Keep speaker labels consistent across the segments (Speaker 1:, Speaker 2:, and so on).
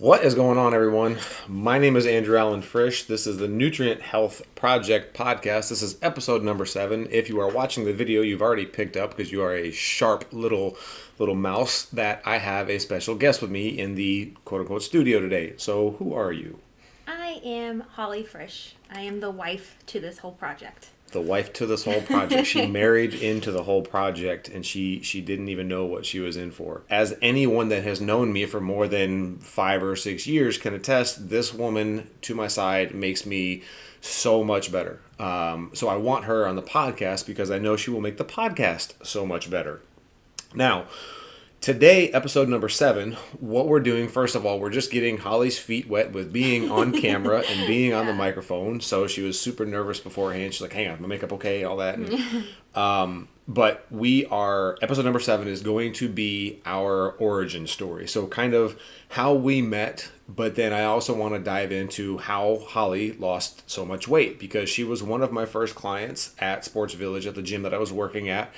Speaker 1: What is going on, everyone? My name is Andrew Allen Frisch. This is the Nutrient Health Project podcast. This is episode number 7. If you are watching the video, you've already picked up because you are a sharp little mouse that I have a special guest with me in the quote-unquote studio today. So who are you?
Speaker 2: I am Holly Frisch. I am the wife to this whole project.
Speaker 1: The wife to this whole project. She married into the whole project, and she didn't even know what she was in for. As anyone that has known me for more than 5 or 6 years can attest, this woman to my side makes me so much better. So I want her on the podcast because I know she will make the podcast so much better. Now, today, episode number 7, what we're doing, first of all, we're just getting Holly's feet wet with being on camera and being on the microphone. So she was super nervous beforehand. She's like, hang on, my makeup okay, all that. And, but episode number 7 is going to be our origin story. So kind of how we met, but then I also want to dive into how Holly lost so much weight because she was one of my first clients at Sports Village at the gym that I was working at.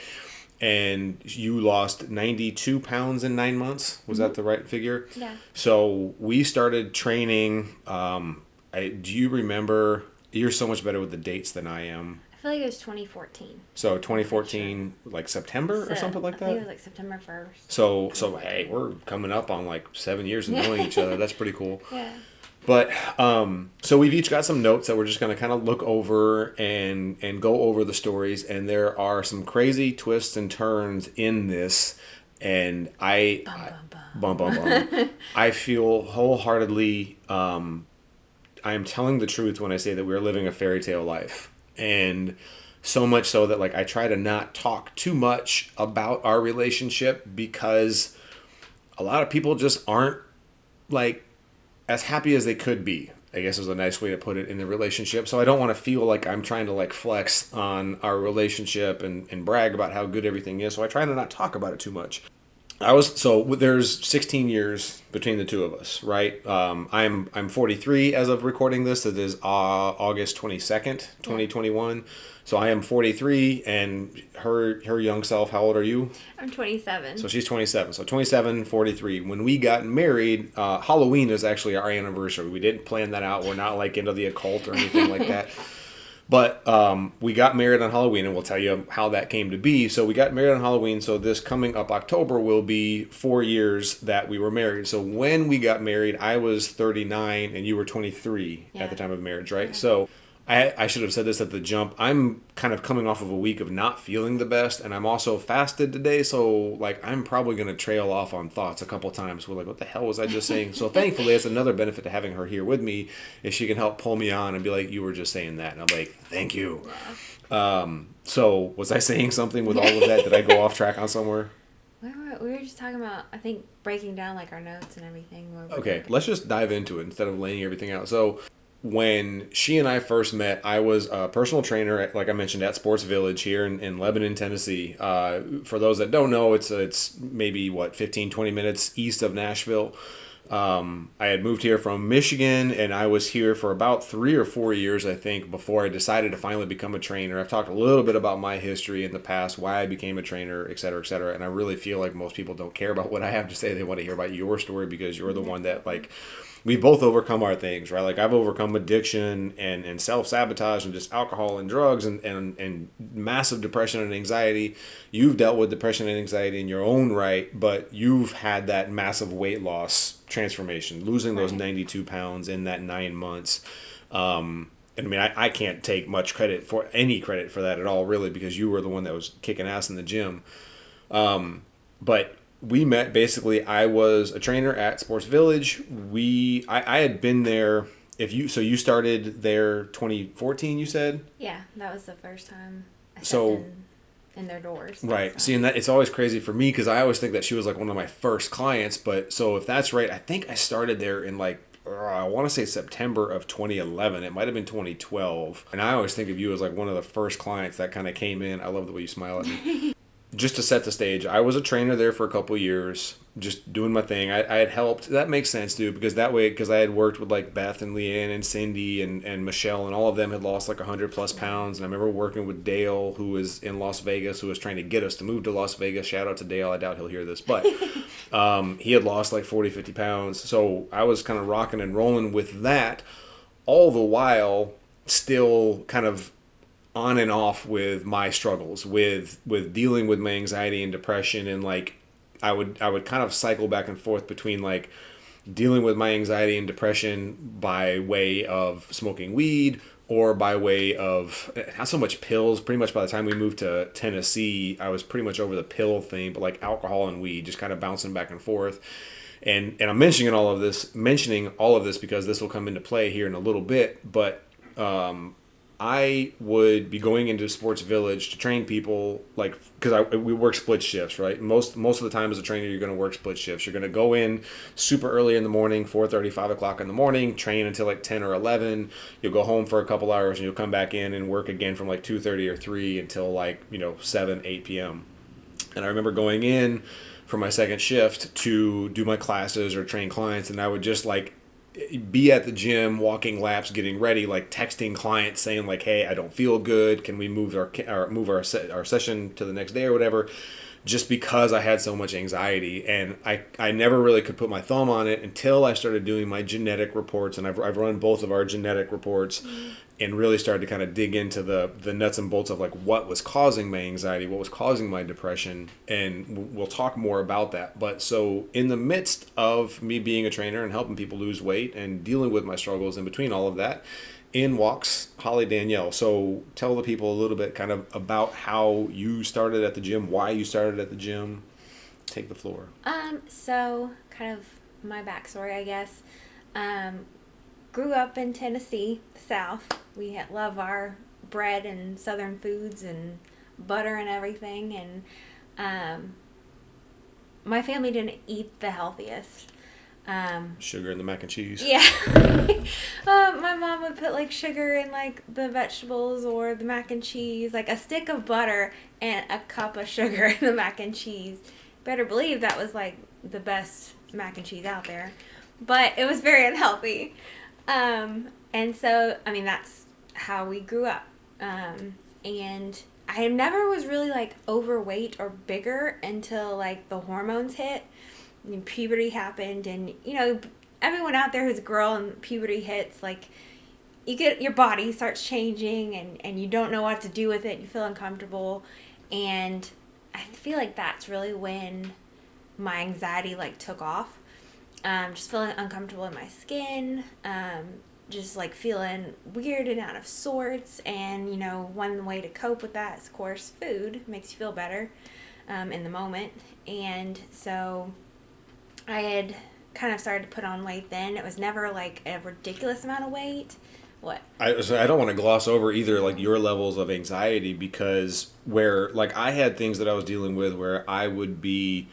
Speaker 1: And you lost 92 pounds in 9 months. Was that the right figure?
Speaker 2: Yeah.
Speaker 1: So we started training. Do you remember? You're so much better with the dates than I am.
Speaker 2: I feel like it was 2014.
Speaker 1: So 2014, like September or something like that?
Speaker 2: I think it was like September 1st.
Speaker 1: So hey, we're coming up on like 7 years of knowing each other. That's pretty cool.
Speaker 2: Yeah.
Speaker 1: But, so we've each got some notes that we're just going to kind of look over and go over the stories. And there are some crazy twists and turns in this. And I feel wholeheartedly, I am telling the truth when I say that we're living a fairy tale life. And so much so that like, I try to not talk too much about our relationship because a lot of people just aren't like, as happy as they could be, I guess is a nice way to put it in the relationship. So I don't want to feel like I'm trying to like flex on our relationship and brag about how good everything is. So I try to not talk about it too much. There's 16 years between the two of us, right? I'm 43 as of recording this. It is August 22nd, 2021. So I am 43, and her young self, how old are you?
Speaker 2: I'm 27.
Speaker 1: So she's 27. So 27, 43. When we got married, Halloween is actually our anniversary. We didn't plan that out. We're not like into the occult or anything like that. But we got married on Halloween, and we'll tell you how that came to be. So we got married on Halloween. So this coming up October will be 4 years that we were married. So when we got married, I was 39, and you were 23 at the time of marriage, right? Yeah. So I should have said this at the jump. I'm kind of coming off of a week of not feeling the best, and I'm also fasted today, so like I'm probably going to trail off on thoughts a couple times. We're like, what the hell was I just saying? So thankfully, it's another benefit to having her here with me, is she can help pull me on and be like, you were just saying that. And I'm like, thank you. Yeah. So was I saying something with all of that? Did I go off track on somewhere?
Speaker 2: We were just talking about, I think, breaking down like our notes and everything.
Speaker 1: Okay, let's just dive into it instead of laying everything out. So when she and I first met, I was a personal trainer, like I mentioned, at Sports Village here in Lebanon, Tennessee. For those that don't know, it's maybe, 15, 20 minutes east of Nashville. I had moved here from Michigan, and I was here for about 3 or 4 years, I think, before I decided to finally become a trainer. I've talked a little bit about my history in the past, why I became a trainer, et cetera, and I really feel like most people don't care about what I have to say. They want to hear about your story because you're the one that, like, we both overcome our things, right? Like I've overcome addiction and self-sabotage and just alcohol and drugs and massive depression and anxiety. You've dealt with depression and anxiety in your own right, but you've had that massive weight loss transformation, losing those 92 pounds in that 9 months. And I mean, I can't take much credit for that at all, really, because you were the one that was kicking ass in the gym. But we met, basically, I was a trainer at Sports Village. I had been there. So you started there 2014, you said?
Speaker 2: Yeah, that was the first time I stepped in their doors.
Speaker 1: Right.
Speaker 2: So.
Speaker 1: See, and that it's always crazy for me because I always think that she was like one of my first clients. But so if that's right, I think I started there in I want to say September of 2011. It might have been 2012. And I always think of you as like one of the first clients that kind of came in. I love the way you smile at me. Just to set the stage, I was a trainer there for a couple of years, just doing my thing. I had helped. That makes sense, dude, because I had worked with like Beth and Leanne and Cindy and Michelle, and all of them had lost like 100+ pounds. And I remember working with Dale, who was in Las Vegas, who was trying to get us to move to Las Vegas. Shout out to Dale. I doubt he'll hear this, but He had lost like 40, 50 pounds. So I was kind of rocking and rolling with that, all the while still kind of on and off with my struggles with dealing with my anxiety and depression. And like I would kind of cycle back and forth between like dealing with my anxiety and depression by way of smoking weed or by way of not so much pills. Pretty much by the time we moved to Tennessee, I was pretty much over the pill thing, but like alcohol and weed, just kind of bouncing back and forth. And I'm mentioning all of this because this will come into play here in a little bit. But I would be going into Sports Village to train people, like, because we work split shifts, right? Most of the time as a trainer, you're going to work split shifts. You're going to go in super early in the morning, 4:30, 5 o'clock in the morning, train until like 10 or 11. You'll go home for a couple hours and you'll come back in and work again from like 2:30 or 3 until like 7, 8 p.m. And I remember going in for my second shift to do my classes or train clients, and I would just like be at the gym, walking laps, getting ready, like texting clients saying like, "Hey, I don't feel good. Can we move our session to the next day or whatever?" Just because I had so much anxiety, and I never really could put my thumb on it until I started doing my genetic reports, and I've run both of our genetic reports, and really started to kind of dig into the nuts and bolts of like what was causing my anxiety, what was causing my depression, and we'll talk more about that. But so in the midst of me being a trainer and helping people lose weight and dealing with my struggles in between all of that, in walks Holly Danielle. So tell the people a little bit kind of about how you started at the gym, why you started at the gym. Take the floor.
Speaker 2: So kind of my backstory, I guess. Grew up in Tennessee, South. We love our bread and Southern foods and butter and everything. And my family didn't eat the healthiest.
Speaker 1: Sugar in the mac and cheese.
Speaker 2: Yeah. My mom would put like sugar in like the vegetables or the mac and cheese, like a stick of butter and a cup of sugar in the mac and cheese. Better believe that was like the best mac and cheese out there. But it was very unhealthy. And so, I mean, that's how we grew up. And I never was really like overweight or bigger until like the hormones hit. I mean, puberty happened, and everyone out there who's a girl and puberty hits, like your body starts changing, and you don't know what to do with it. You feel uncomfortable, and I feel like that's really when my anxiety like took off. Just feeling uncomfortable in my skin, just like feeling weird and out of sorts. And one way to cope with that is, of course, food makes you feel better in the moment. And so I had kind of started to put on weight then. It was never like a ridiculous amount of weight. What?
Speaker 1: I don't want to gloss over either like your levels of anxiety, because where like I had things that I was dealing with where I would be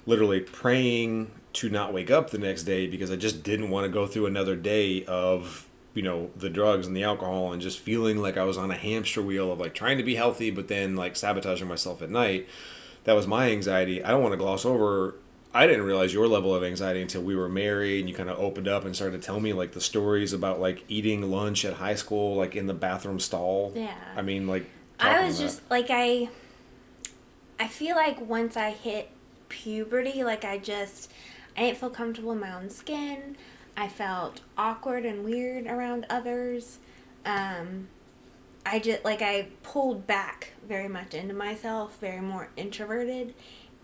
Speaker 1: literally praying to not wake up the next day because I just didn't want to go through another day of the drugs and the alcohol, and just feeling like I was on a hamster wheel of like trying to be healthy but then like sabotaging myself at night. That was my anxiety. I don't want to gloss over, I didn't realize your level of anxiety until we were married and you kind of opened up and started to tell me like the stories about like eating lunch at high school, like in the bathroom stall.
Speaker 2: Yeah.
Speaker 1: I mean, like,
Speaker 2: I was just like, I feel like once I hit puberty, like I didn't feel comfortable in my own skin. I felt awkward and weird around others. I pulled back very much into myself, very more introverted,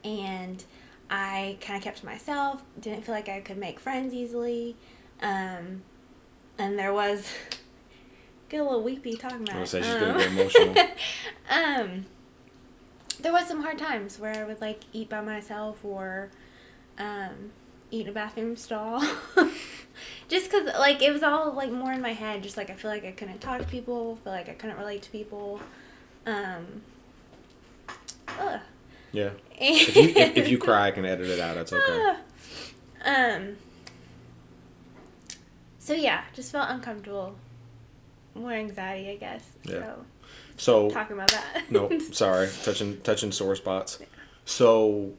Speaker 2: and I kind of kept to myself, didn't feel like I could make friends easily, and there was, get a little weepy talking about it.
Speaker 1: I was going to say, she's going to get emotional.
Speaker 2: There was some hard times where I would like eat by myself or eat in a bathroom stall. Just because like it was all like more in my head, just like I feel like I couldn't talk to people, feel like I couldn't relate to people.
Speaker 1: Yeah. If you cry, I can edit it out. It's okay.
Speaker 2: So yeah, just felt uncomfortable. More anxiety, I guess.
Speaker 1: Yeah.
Speaker 2: So talking about that.
Speaker 1: No, sorry. Touching sore spots. So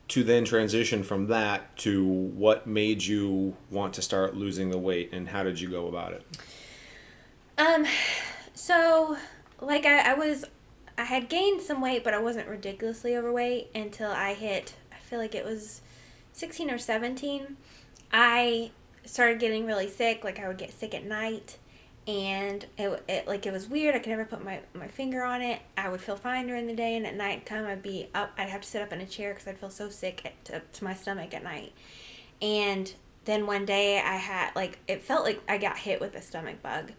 Speaker 1: to then transition from that to what made you want to start losing the weight, and how did you go about it?
Speaker 2: So like I had gained some weight, but I wasn't ridiculously overweight until I hit, I feel like it was 16 or 17, I started getting really sick. Like, I would get sick at night, and it was weird. I could never put my finger on it. I would feel fine during the day, and at night come, I'd be up. I'd have to sit up in a chair because I'd feel so sick to my stomach at night. And then one day I had, like, it felt like I got hit with a stomach bug.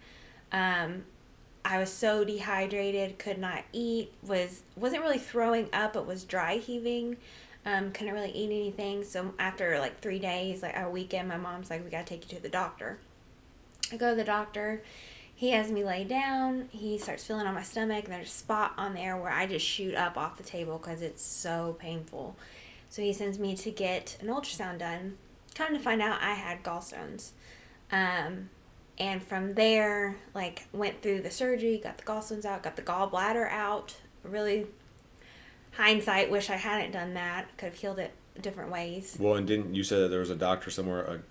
Speaker 2: I was so dehydrated, could not eat, wasn't really throwing up, but was dry heaving. Couldn't really eat anything. So after like 3 days, like a weekend, my mom's like, we gotta take you to the doctor. I go to the doctor. He has me lay down. He starts feeling on my stomach, and there's a spot on there where I just shoot up off the table because it's so painful. So he sends me to get an ultrasound done. Come to find out I had gallstones. And from there, like, went through the surgery, got the gallstones out, got the gallbladder out. Really, hindsight, wish I hadn't done that. Could have healed it different ways.
Speaker 1: Well, and didn't you say that there was a doctor somewhere,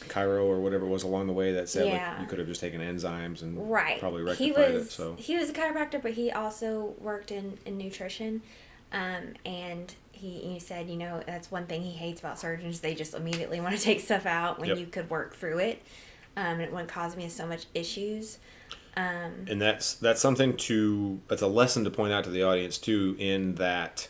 Speaker 1: Cairo or whatever it was along the way that said like, you could have just taken enzymes and probably rectified it. So
Speaker 2: he was a chiropractor, but he also worked in nutrition. And he said, that's one thing he hates about surgeons. They just immediately want to take stuff out when you could work through it. And it wouldn't cause me so much issues.
Speaker 1: And that's something that's a lesson to point out to the audience too, in that,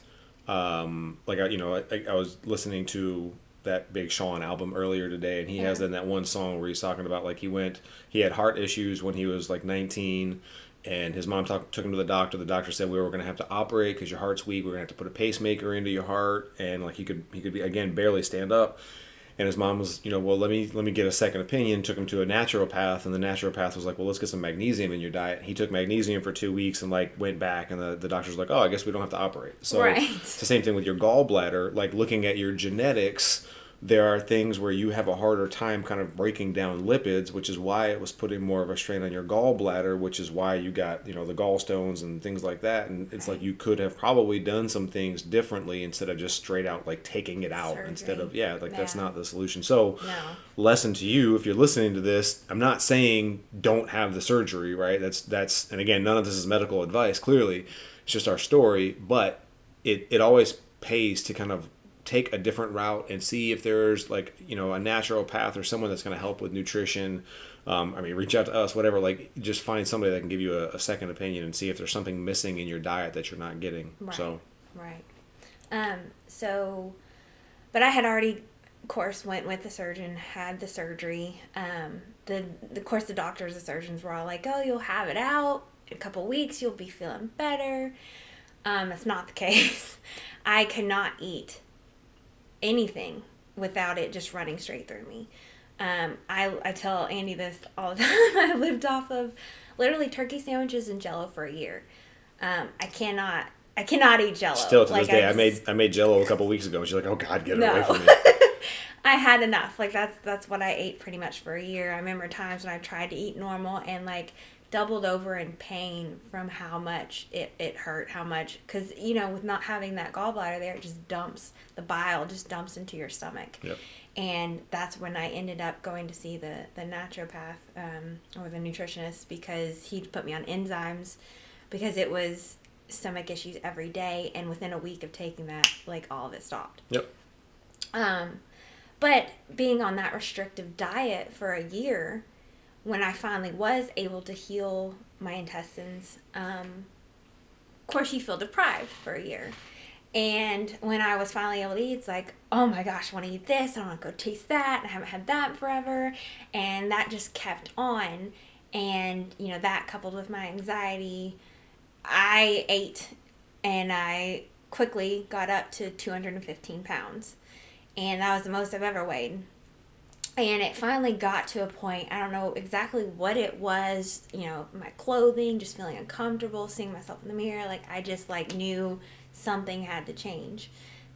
Speaker 1: I was listening to that Big Sean album earlier today, and he has in that one song where he's talking about like he had heart issues when he was like 19, and his mom took him to the doctor. The doctor said we were going to have to operate because your heart's weak. We're going to have to put a pacemaker into your heart, and like he could be, again, barely stand up. And his mom was, well, let me get a second opinion. Took him to a naturopath, and the naturopath was like, well, let's get some magnesium in your diet. He took magnesium for 2 weeks and like went back, and the doctor's like, oh, I guess we don't have to operate. So It's the same thing with your gallbladder. Like, looking at your genetics, there are things where you have a harder time kind of breaking down lipids, which is why it was putting more of a strain on your gallbladder, which is why you got, the gallstones and things like that. And it's like you could have probably done some things differently instead of just straight out like taking it out. Surgery. Instead of, that's not the solution. So lesson to you, if you're listening to this, I'm not saying don't have the surgery, right? That's, and again, none of this is medical advice, clearly. It's just our story, but it always pays to kind of take a different route and see if there's like, a naturopath or someone that's going to help with nutrition. Reach out to us, whatever, like just find somebody that can give you a second opinion and see if there's something missing in your diet that you're not getting.
Speaker 2: Right. But I had already, of course, went with the surgeon, had the surgery. Of course, the doctors, the surgeons were all like, oh, you'll have it out in a couple weeks. You'll be feeling better. That's not the case. I cannot eat anything without it just running straight through me. I tell Andy this all the time. I lived off of literally turkey sandwiches and Jell-O for a year. I cannot eat Jell-O.
Speaker 1: Still to this day, I made Jell-O a couple weeks ago. She's like, "Oh God, get it away from me."
Speaker 2: I had enough. Like that's what I ate pretty much for a year. I remember times when I tried to eat normal and like doubled over in pain from how much it hurt, because with not having that gallbladder there, it just dumps, the bile just dumps into your stomach.
Speaker 1: Yep.
Speaker 2: And that's when I ended up going to see the naturopath or the nutritionist, because he put me on enzymes because it was stomach issues every day, and within a week of taking that, like, all of it stopped.
Speaker 1: Yep.
Speaker 2: But being on that restrictive diet for a year, when I finally was able to heal my intestines, of course you feel deprived for a year. And when I was finally able to eat, it's like, oh my gosh, I want to eat this, I want to go taste that, I haven't had that forever. And that just kept on. And, that coupled with my anxiety, I ate, and I quickly got up to 215 pounds. And that was the most I've ever weighed. And it finally got to a point, I don't know exactly what it was, my clothing, just feeling uncomfortable, seeing myself in the mirror. Like, I just, knew something had to change,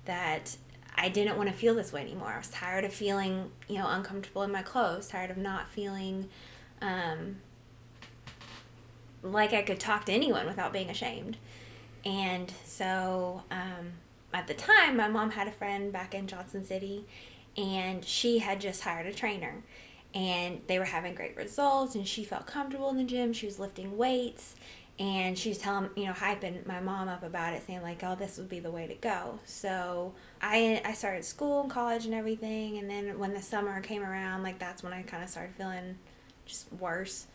Speaker 2: that I didn't want to feel this way anymore. I was tired of feeling, uncomfortable in my clothes, tired of not feeling like I could talk to anyone without being ashamed. And so at the time, my mom had a friend back in Johnson City, and she had just hired a trainer, and they were having great results, and she felt comfortable in the gym. She was lifting weights, And she's telling, hyping my mom up about it, saying like, oh, this would be the way to go. So I started school and college and everything. And then when the summer came around, like that's when I kind of started feeling just worse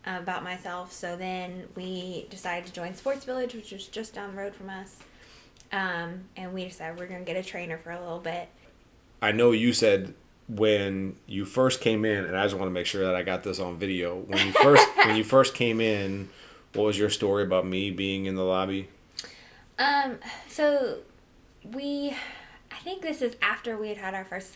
Speaker 2: about myself. So then we decided to join Sports Village, which was just down the road from us. And we decided we're going to get a trainer for a little bit.
Speaker 1: I know you said when you first came in, and I just want to make sure that I got this on video. When you first came in, what was your story about me being in the lobby?
Speaker 2: So I think this is after we had our first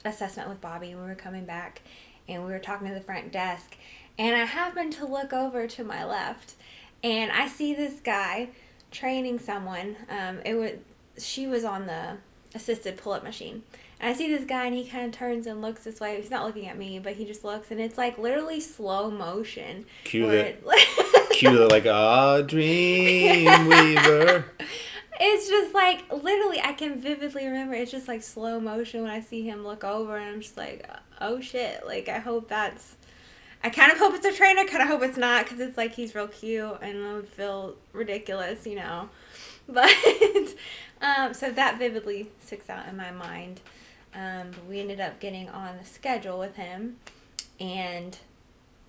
Speaker 2: assessment with Bobby when we were coming back, and we were talking to the front desk, and I happened to look over to my left, and I see this guy training someone. She was on the assisted pull-up machine. And I see this guy, and he kind of turns and looks this way. He's not looking at me, but he just looks, and it's like literally slow motion.
Speaker 1: Cue the like, dream weaver.
Speaker 2: It's just like, literally, I can vividly remember, it's just like slow motion when I see him look over, and I'm just like, oh shit, like I kind of hope it's a trainer, kind of hope it's not, because it's like he's real cute, and it would feel ridiculous, But, so that vividly sticks out in my mind. But we ended up getting on the schedule with him, and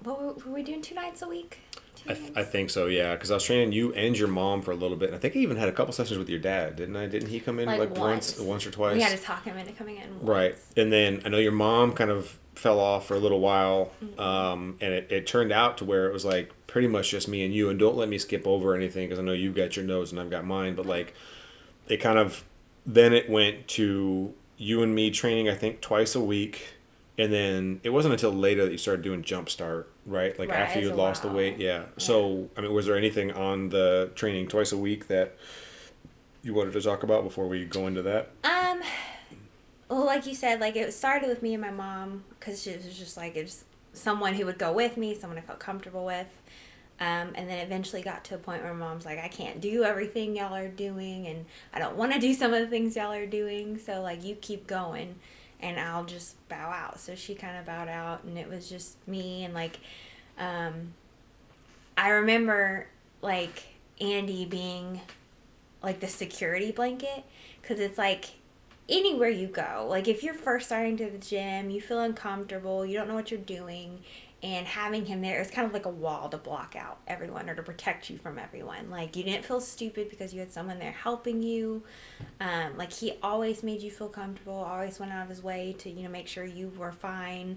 Speaker 2: what were we doing 2 nights a week?
Speaker 1: I think so, yeah, because I was training you and your mom for a little bit, and I think I even had a couple sessions with your dad, didn't I? Didn't he come in like once or twice?
Speaker 2: We had to talk him into coming in once.
Speaker 1: Right, and then I know your mom kind of fell off for a little while, and it turned out to where it was like pretty much just me and you, and don't let me skip over anything because I know you've got your notes and I've got mine, but like it kind of, then it went to you and me training I think twice a week, and then it wasn't until later that you started doing Jump Start, right? Like after you had lost the weight, yeah. So I mean, was there anything on the training twice a week that you wanted to talk about before we go into that?
Speaker 2: Well, like you said, like it started with me and my mom, because she was just like, it's someone who would go with me, someone I felt comfortable with. And then eventually got to a point where mom's like, I can't do everything y'all are doing, and I don't want to do some of the things y'all are doing, so like you keep going and I'll just bow out. So she kind of bowed out, and it was just me, and like I remember like Andy being like the security blanket, because it's like anywhere you go, like if you're first starting to the gym, you feel uncomfortable, you don't know what you're doing, and having him there is kind of like a wall to block out everyone or to protect you from everyone. Like you didn't feel stupid because you had someone there helping you. Like he always made you feel comfortable, always went out of his way to, make sure you were fine.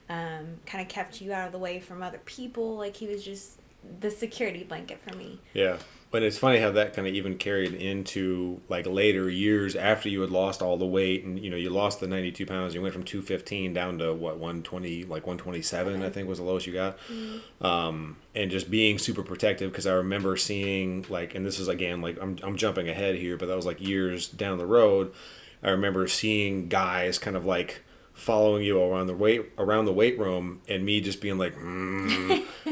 Speaker 2: Kind of kept you out of the way from other people. Like he was just the security blanket for me.
Speaker 1: Yeah. But it's funny how that kind of even carried into like later years after you had lost all the weight, and you lost the 92 pounds. You went from 215 down to 120, like 127, I think was the lowest you got. And just being super protective, because I remember seeing like, and this is again like I'm jumping ahead here, but that was like years down the road. I remember seeing guys kind of like following you around the weight room, and me just being like,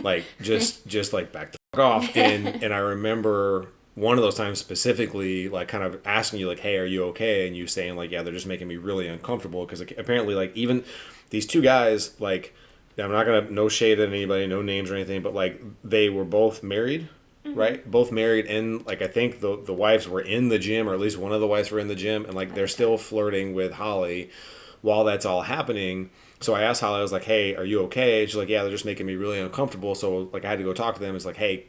Speaker 1: like just like back the fuck off. And I remember one of those times specifically, like kind of asking you like, hey, are you okay? And you saying like, yeah, they're just making me really uncomfortable, because like, apparently like even these two guys, like I'm not gonna, no shade at anybody, no names or anything, but like they were both married. Right, both married, and like I think the wives were in the gym, or at least one of the wives were in the gym, and like they're still flirting with Holly while that's all happening. So I asked Holly, I was like, hey, are you okay? She's like, yeah, they're just making me really uncomfortable. So like I had to go talk to them. It's like, hey,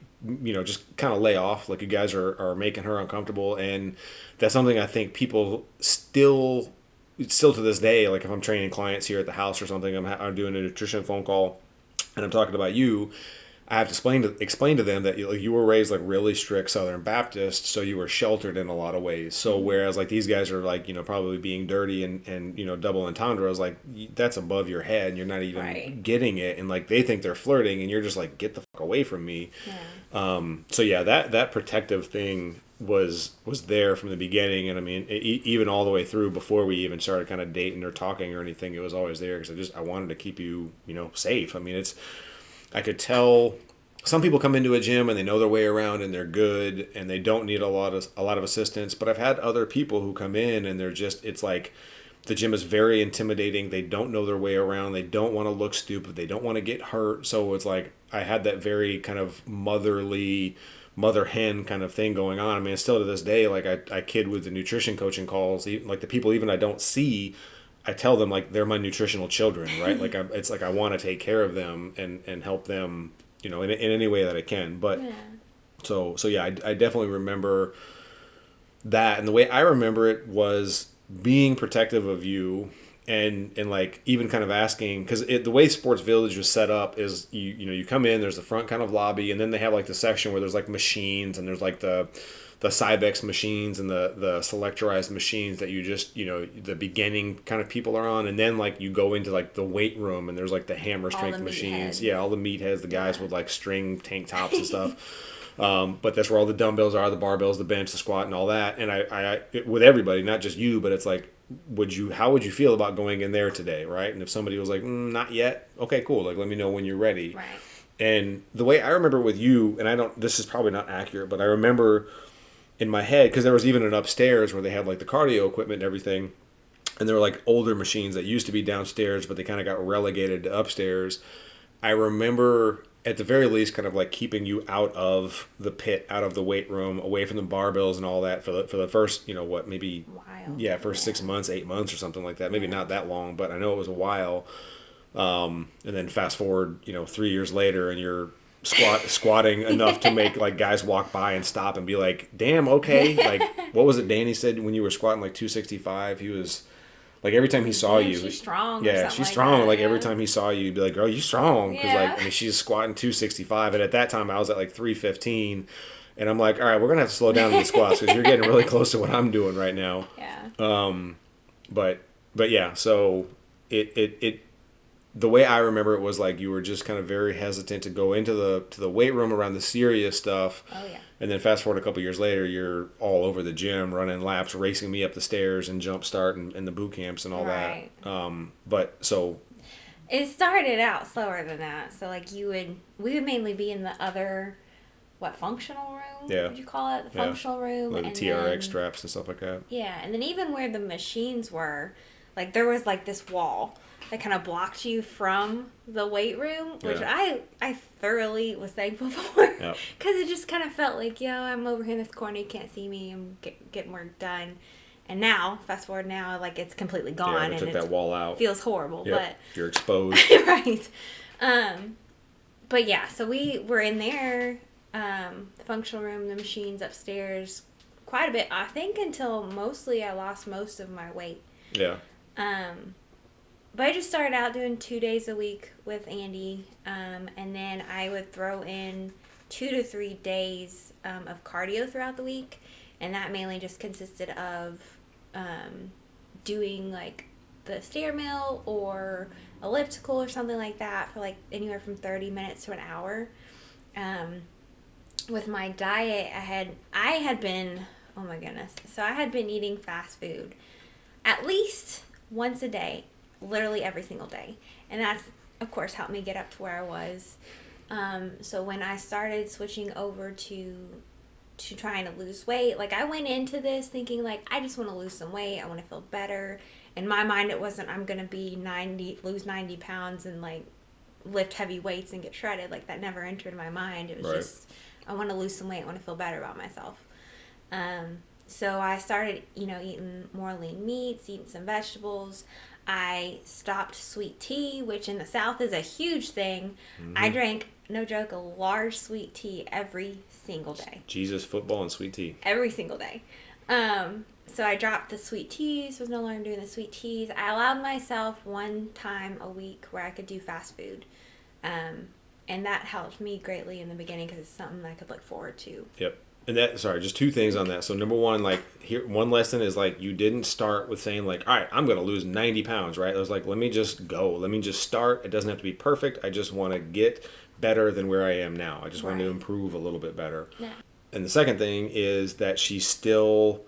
Speaker 1: just kind of lay off. Like you guys are making her uncomfortable. And that's something I think people still to this day, like if I'm training clients here at the house or something, I'm doing a nutrition phone call and I'm talking about you, I have to explain to them that you were raised like really strict Southern Baptist, so you were sheltered in a lot of ways. So whereas like these guys are like, probably being dirty and double entendre, I was like, that's above your head and you're not even getting it. And like they think they're flirting and you're just like, get the fuck away from me. Yeah. So yeah, that protective thing was there from the beginning. And I mean, even all the way through before we even started kind of dating or talking or anything, it was always there because I wanted to keep you, safe. I mean, I could tell some people come into a gym and they know their way around and they're good and they don't need a lot of assistance. But I've had other people who come in and it's like the gym is very intimidating. They don't know their way around. They don't want to look stupid. They don't want to get hurt. So it's like I had that very kind of motherly mother hen kind of thing going on. I mean, still to this day, like I kid with the nutrition coaching calls, even, like the people even I don't see, I tell them like they're my nutritional children, right? Like it's like I want to take care of them and help them, in any way that I can. But
Speaker 2: Yeah.
Speaker 1: so yeah, I definitely remember that, and the way I remember it was being protective of you. And like even kind of asking, because the way Sports Village was set up is you come in, there's the front kind of lobby, and then they have like the section where there's like machines, and there's like the Cybex machines and the selectorized machines that you just the beginning kind of people are on, and then like you go into like the weight room, and there's like the hammer strength machines, all the meatheads, the guys with like string tank tops and stuff. But that's where all the dumbbells are, the barbells, the bench, the squat, and all that. And I with everybody, not just you, but it's like, how would you feel about going in there today, right? And if somebody was like, not yet, okay, cool. Like, let me know when you're ready.
Speaker 2: Right.
Speaker 1: And the way I remember with you, and this is probably not accurate, but I remember in my head, because there was even an upstairs where they had like the cardio equipment and everything, and there were like older machines that used to be downstairs, but they kind of got relegated to upstairs. I remember at the very least kind of like keeping you out of the pit, out of the weight room, away from the barbells and all that for the first, maybe first 6 months, 8 months or something like that. Maybe not that long, but I know it was a while. And then fast forward, 3 years later, and you're squatting enough to make like guys walk by and stop and be like, damn, okay. Like, what was it Danny said when you were squatting like 265? He was like, every time he saw you,
Speaker 2: she's strong.
Speaker 1: Yeah, she's strong. Like every time he saw you, he'd be like, girl, you strong. Because
Speaker 2: Yeah.
Speaker 1: she's squatting 265. And at that time I was at like 315. And I'm like, all right, we're going to have to slow down in the squats because you're getting really close to what I'm doing right now.
Speaker 2: Yeah.
Speaker 1: But yeah, so it the way I remember it was like you were just kind of very hesitant to go into the weight room around the serious stuff.
Speaker 2: Oh yeah.
Speaker 1: And then fast forward a couple years later, you're all over the gym, running laps, racing me up the stairs and jump start and the boot camps and all
Speaker 2: Right.
Speaker 1: that. But so
Speaker 2: it started out slower than that. So like we would mainly be in the other, functional room?
Speaker 1: Yeah.
Speaker 2: Would you call it? The functional room.
Speaker 1: like the TRX straps and stuff like that.
Speaker 2: Yeah, and then even where the machines were, like there was like this wall that kind of blocked you from the weight room, which I thoroughly was thankful for.
Speaker 1: Yep.
Speaker 2: Because it just kind of felt like, I'm over here in this corner, you can't see me, I'm getting work done. And now, fast forward now, like it's completely gone.
Speaker 1: Yeah, they took
Speaker 2: and
Speaker 1: that wall out.
Speaker 2: Feels horrible,
Speaker 1: Yep. You're exposed.
Speaker 2: right. But yeah, so we were in there, the functional room, the machines upstairs, quite a bit. I think until mostly I lost most of my weight.
Speaker 1: Yeah.
Speaker 2: But I just started out doing 2 days a week with Andy, and then I would throw in 2 to 3 days of cardio throughout the week, and that mainly just consisted of doing like the stair mill or elliptical or something like that for like anywhere from 30 minutes to an hour. With my diet, I had been, oh my goodness, so I had been eating fast food at least once a day, literally every single day, and that's of course helped me get up to where I was. So when I started switching over to trying to lose weight, like I went into this thinking like I just want to lose some weight, I want to feel better. In my mind, it wasn't I'm gonna lose 90 pounds and like lift heavy weights and get shredded. Like that never entered my mind. It was just I want to lose some weight, I want to feel better about myself. So I started, eating more lean meats, eating some vegetables. I stopped sweet tea, which in the South is a huge thing. Mm-hmm. I drank, no joke, a large sweet tea every single day.
Speaker 1: Jesus, football, and sweet tea.
Speaker 2: Every single day. So I dropped the sweet teas, was no longer doing the sweet teas. I allowed myself one time a week where I could do fast food. And that helped me greatly in the beginning because it's something I could look forward to.
Speaker 1: Yep. And just 2 things on that. So number one, like here, one lesson is like you didn't start with saying like, all right, I'm going to lose 90 pounds, right? It was like, let me just go. Let me just start. It doesn't have to be perfect. I just want to get better than where I am now. I just want to improve a little bit better. Yeah. And the second thing is that she still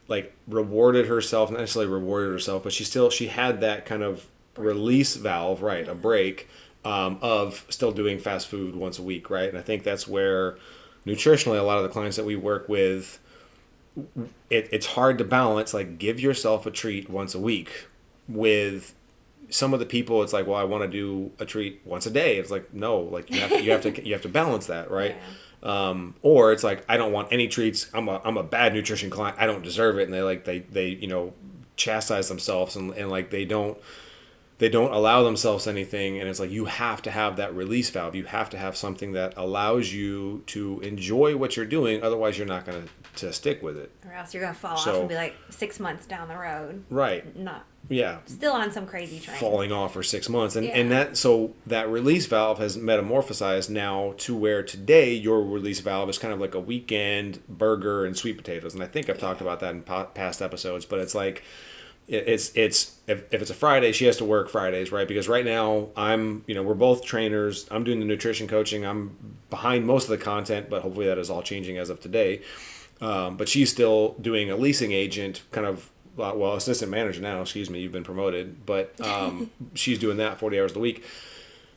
Speaker 1: like rewarded herself, not necessarily rewarded herself, but she had that kind of release valve, right? A break of still doing fast food once a week, right? And I think that's where nutritionally, a lot of the clients that we work with, it's hard to balance, like give yourself a treat once a week. With some of the people, it's like, well, I want to do a treat once a day. It's like, no, like you have to balance that, right? Or it's like, I don't want any treats. I'm a bad nutrition client. I don't deserve it. And they chastise themselves and like they don't allow themselves anything. And it's like, you have to have that release valve. You have to have something that allows you to enjoy what you're doing. Otherwise you're not going to stick with it.
Speaker 2: Or else you're going to fall off and be like 6 months down the road.
Speaker 1: Right.
Speaker 2: Not.
Speaker 1: Yeah.
Speaker 2: Still on some crazy train.
Speaker 1: Falling off for 6 months. And that release valve has metamorphosized now to where today your release valve is kind of like a weekend burger and sweet potatoes. And I think I've talked about that in past episodes, but it's like, it's if it's a Friday, she has to work Fridays, right? Because right now we're both trainers. I'm doing the nutrition coaching. I'm behind most of the content, but hopefully that is all changing as of today. But she's still doing a leasing agent kind of, assistant manager now, excuse me, you've been promoted, but she's doing that 40 hours a week.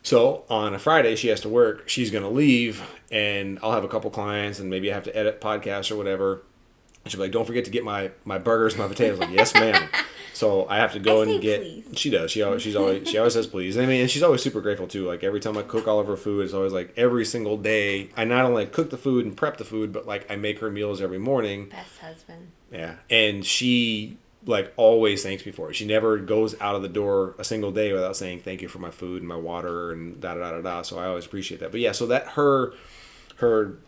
Speaker 1: So on a Friday, she has to work. She's going to leave, and I'll have a couple clients, and maybe I have to edit podcasts or whatever. She'll be like, don't forget to get my burgers, my potatoes. I'm like, yes, ma'am. So I have to go and get. Please. She does. She always says please. I mean, and she's always super grateful too. Like every time I cook all of her food, it's always like every single day. I not only cook the food and prep the food, but like I make her meals every morning.
Speaker 2: Best husband.
Speaker 1: Yeah, and she like always thanks me for it. She never goes out of the door a single day without saying thank you for my food and my water and da da da da. So I always appreciate that. But yeah, so that her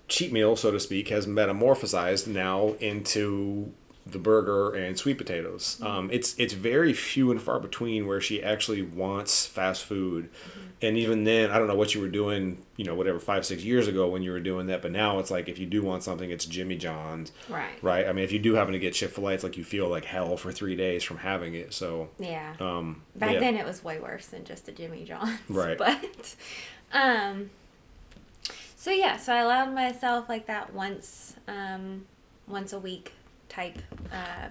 Speaker 1: cheat meal, so to speak, has metamorphosized now into the burger and sweet potatoes. Mm-hmm. It's very few and far between where she actually wants fast food. Mm-hmm. And even then, I don't know what you were doing, 5-6 years ago when you were doing that. But now it's like, if you do want something, it's Jimmy John's. Right. I mean, if you do happen to get Chick-fil-A, it's like you feel like hell for 3 days from having it. So
Speaker 2: yeah. Back then it was way worse than just a Jimmy John's.
Speaker 1: Right.
Speaker 2: But so I allowed myself like that once a week type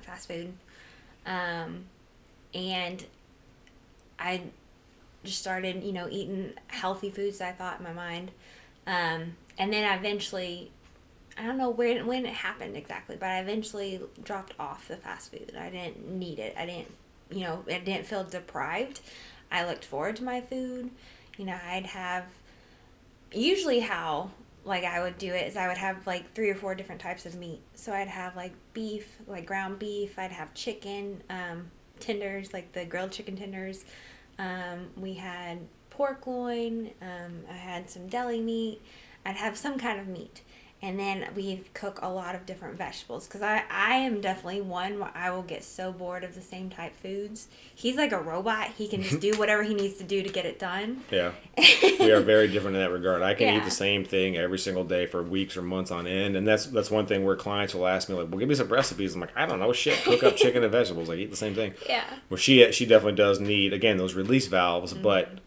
Speaker 2: fast food, and I just started eating healthy foods that I thought in my mind, and then I eventually, I don't know when it happened exactly, but I eventually dropped off the fast food. I didn't need it. I didn't feel deprived. I looked forward to my food. I'd have. Usually how like I would do it is I would have like 3 or 4 different types of meat. So I'd have like beef, like ground beef. I'd have chicken, tenders, like the grilled chicken tenders. We had pork loin. I had some deli meat. I'd have some kind of meat. And then we cook a lot of different vegetables because I am definitely one where I will get so bored of the same type foods. He's like a robot. He can just do whatever he needs to do to get it done. Yeah.
Speaker 1: We are very different in that regard. I can eat the same thing every single day for weeks or months on end. And that's one thing where clients will ask me, like, well, give me some recipes. I'm like, I don't know, shit. Cook up chicken and vegetables. Like, eat the same thing.
Speaker 2: Yeah.
Speaker 1: Well, she definitely does need, again, those release valves. Mm-hmm. But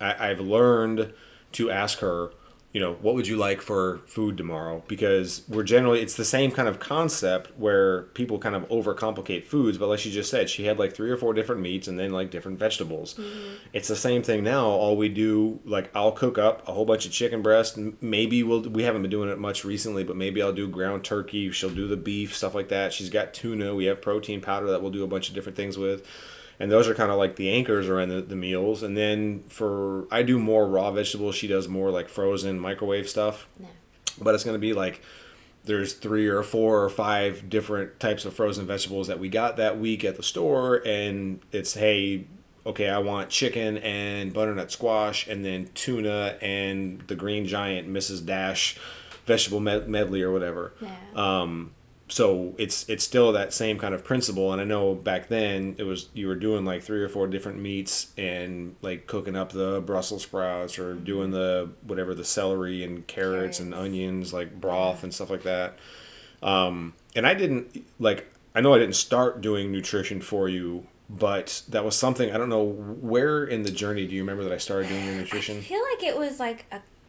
Speaker 1: I've learned to ask her, what would you like for food tomorrow? Because it's the same kind of concept where people kind of overcomplicate foods. But like she just said, she had like 3 or 4 different meats and then like different vegetables. Mm-hmm. It's the same thing now. All we do, like I'll cook up a whole bunch of chicken breast. Maybe we haven't been doing it much recently, but maybe I'll do ground turkey. She'll do the beef, stuff like that. She's got tuna. We have protein powder that we'll do a bunch of different things with. And those are kind of like the anchors around the meals. And then I do more raw vegetables. She does more like frozen microwave stuff. Yeah. But it's going to be like there's 3 or 4 or 5 different types of frozen vegetables that we got that week at the store. And it's, hey, okay, I want chicken and butternut squash and then tuna and the Green Giant Mrs. Dash vegetable medley or whatever. Yeah. So it's still that same kind of principle. And I know back then you were doing like 3 or 4 different meats and like cooking up the Brussels sprouts or doing the celery and carrots and onions, like broth and stuff like that. And I know I didn't start doing nutrition for you, but that was something, I don't know, where in the journey do you remember that I started doing your nutrition?
Speaker 2: I feel like it was like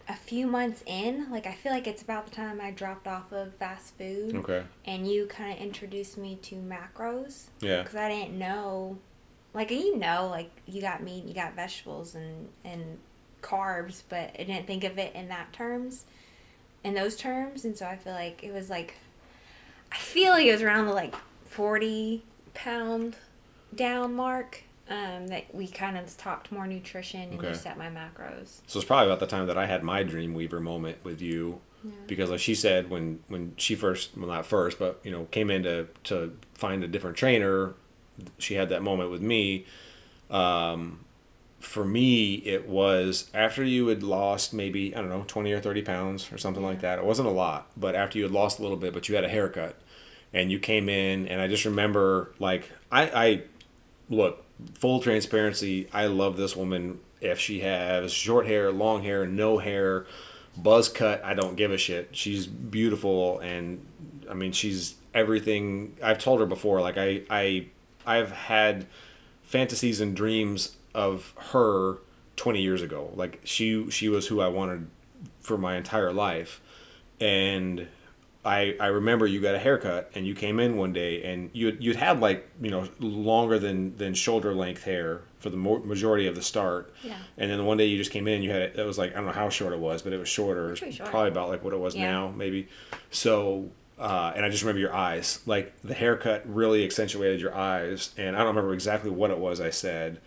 Speaker 2: a few months in. Like I feel like it's about the time I dropped off of fast food. Okay. And you kind of introduced me to macros. Yeah. Because I didn't know, like you got meat, you got vegetables and carbs, but I didn't think of it in those terms. And so I feel like it was around the like 40 pound down mark. that we kind of talked more nutrition and
Speaker 1: Okay.
Speaker 2: you set my macros.
Speaker 1: So it's probably about the time that I had my Dreamweaver moment with you,
Speaker 2: Yeah.
Speaker 1: because like she said, when she first, well not first, but came in to find a different trainer, she had that moment with me. For me, it was after you had lost maybe, I don't know, 20 or 30 pounds or something like that. It wasn't a lot, but after you had lost a little bit, but you had a haircut and you came in, and I just remember like, I look, full transparency, I love this woman. If she has short hair, long hair, no hair, buzz cut, I don't give a shit. She's beautiful, and I mean, she's everything. I've told her before, like I've had fantasies and dreams of her 20 years ago. Like she was who I wanted for my entire life. And I remember you got a haircut and you came in one day and you'd had like longer than shoulder length hair for the majority of the start.
Speaker 2: Yeah.
Speaker 1: And then the one day you just came in, you had it was like, I don't know how short it was, but it was shorter. It was
Speaker 2: pretty short.
Speaker 1: probably about like what it was
Speaker 2: Yeah.
Speaker 1: now maybe. So and I just remember your eyes, like the haircut really accentuated your eyes, and I don't remember exactly what it was I said,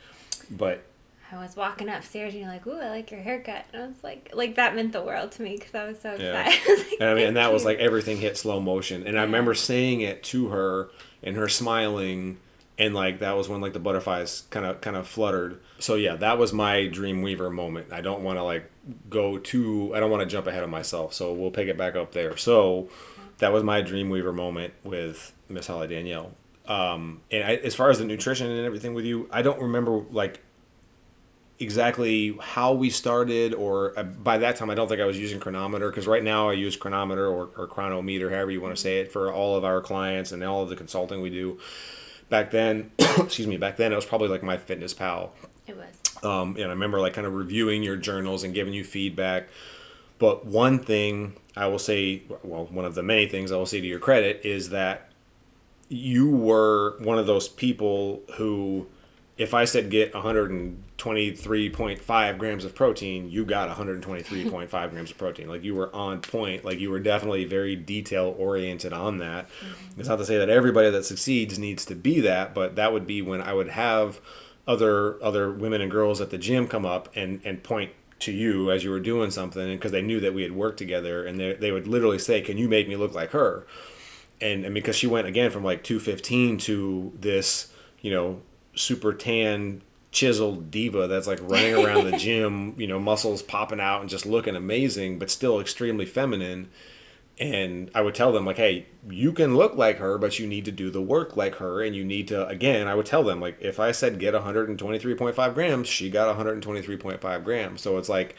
Speaker 1: but
Speaker 2: I was walking upstairs and you're like, "Ooh, I like your haircut." And I was like that meant the world to me because I was so
Speaker 1: yeah.
Speaker 2: excited. Like,
Speaker 1: And I mean, and that was
Speaker 2: "Thank
Speaker 1: like everything hit slow motion, and I remember saying it to her and her smiling, and like that was when like the butterflies kind of fluttered. So yeah, that was my Dreamweaver moment. I don't want to like I don't want to jump ahead of myself, so we'll pick it back up there. So that was my Dreamweaver moment with Miss Holly Danielle. As far as the nutrition and everything with you, I don't remember like exactly how we started, or by that time I don't think I was using chronometer, because right now I use chronometer or chronometer, however you want to say it, for all of our clients and all of the consulting we do. Back then, excuse me, back then it was probably like MyFitnessPal.
Speaker 2: It was.
Speaker 1: And I remember like kind of reviewing your journals and giving you feedback. But one thing I will say, well, one of the many things I will say to your credit is that you were one of those people who, if I said get 123.5 grams of protein, you got 123.5 grams of protein. Like you were on point. Like you were definitely very detail oriented on that. Mm-hmm. It's not to say that everybody that succeeds needs to be that, but that would be when I would have other women and girls at the gym come up and point to you as you were doing something, because they knew that we had worked together, and they would literally say, "Can you make me look like her?" And because she went again from like 215 to this, super tan chiseled diva that's like running around the gym, muscles popping out and just looking amazing, but still extremely feminine. And I would tell them like, hey, you can look like her, but you need to do the work like her. And you need to, again, I would tell them like, if I said get 123.5 grams, she got 123.5 grams. So it's like,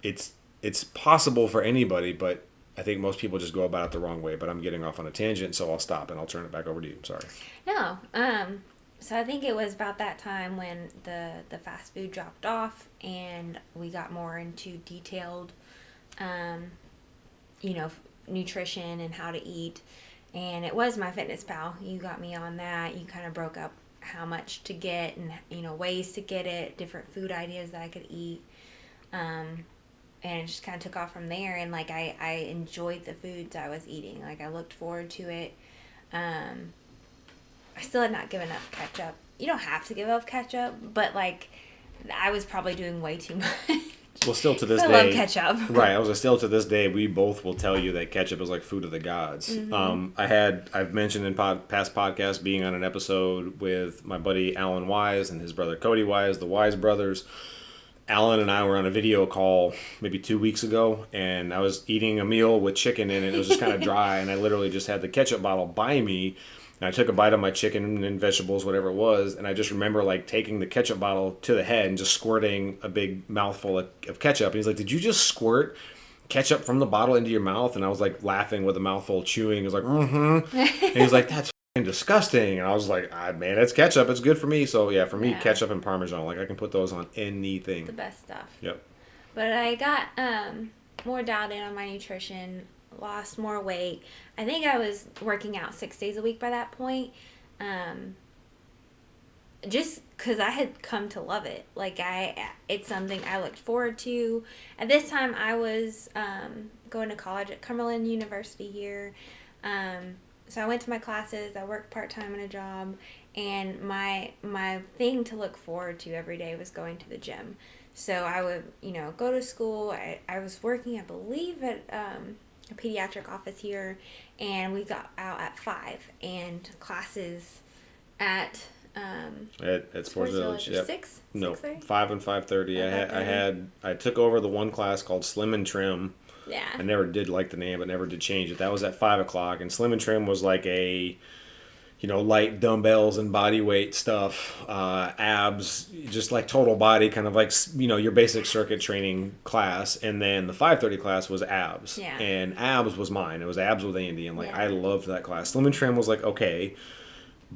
Speaker 1: it's possible for anybody, but I think most people just go about it the wrong way. But I'm getting off on a tangent, so I'll stop and I'll turn it back over to you. Sorry.
Speaker 2: No. So I think it was about that time when the fast food dropped off and we got more into detailed, nutrition and how to eat. And it was MyFitnessPal. You got me on that. You kind of broke up how much to get and, ways to get it, different food ideas that I could eat. And it just kind of took off from there. And like I enjoyed the foods I was eating. Like I looked forward to it. I still had not given up ketchup. You don't have to give up ketchup, but like I was probably doing way too much.
Speaker 1: Well, still to this day,
Speaker 2: I love ketchup.
Speaker 1: Right. I was still to this day, we both will tell you that ketchup is like food of the gods. Mm-hmm. I've mentioned in past podcasts being on an episode with my buddy Alan Wise and his brother Cody Wise, the Wise brothers. Alan and I were on a video call maybe 2 weeks ago, and I was eating a meal with chicken in it. It was just kind of dry, and I literally just had the ketchup bottle by me. And I took a bite of my chicken and vegetables, whatever it was, and I just remember like taking the ketchup bottle to the head and just squirting a big mouthful of ketchup. And he's like, "Did you just squirt ketchup from the bottle into your mouth?" And I was like laughing with a mouthful, chewing. He was like, "Mm-hmm." And he's like, "That's f***ing disgusting." And I was like, "Man, it's ketchup. It's good for me." So yeah, for me, ketchup and Parmesan, like I can put those on anything.
Speaker 2: The best stuff.
Speaker 1: Yep.
Speaker 2: But I got more dialed in on my nutrition. Lost more weight. I think I was working out 6 days a week by that point. Just because I had come to love it. Like it's something I looked forward to. At this time, I was going to college at Cumberland University here. So I went to my classes. I worked part-time in a job. and my thing to look forward to every day was going to the gym. So I would, go to school. I was working, I believe, at a pediatric office here, and we got out at 5, and classes at
Speaker 1: at Sports Village. Yep.
Speaker 2: 6?
Speaker 1: No,
Speaker 2: 6:30?
Speaker 1: 5 and 5:30. I took over the one class called Slim and Trim.
Speaker 2: Yeah.
Speaker 1: I never did like the name, but never did change it. That was at 5 o'clock, and Slim and Trim was like a, light dumbbells and body weight stuff, abs, just like total body, kind of like, your basic circuit training class. And then the 5:30 class was abs.
Speaker 2: Yeah.
Speaker 1: And abs was mine. It was abs with Andy. And
Speaker 2: Yeah.
Speaker 1: I loved that class. Slim and Trim was like, okay.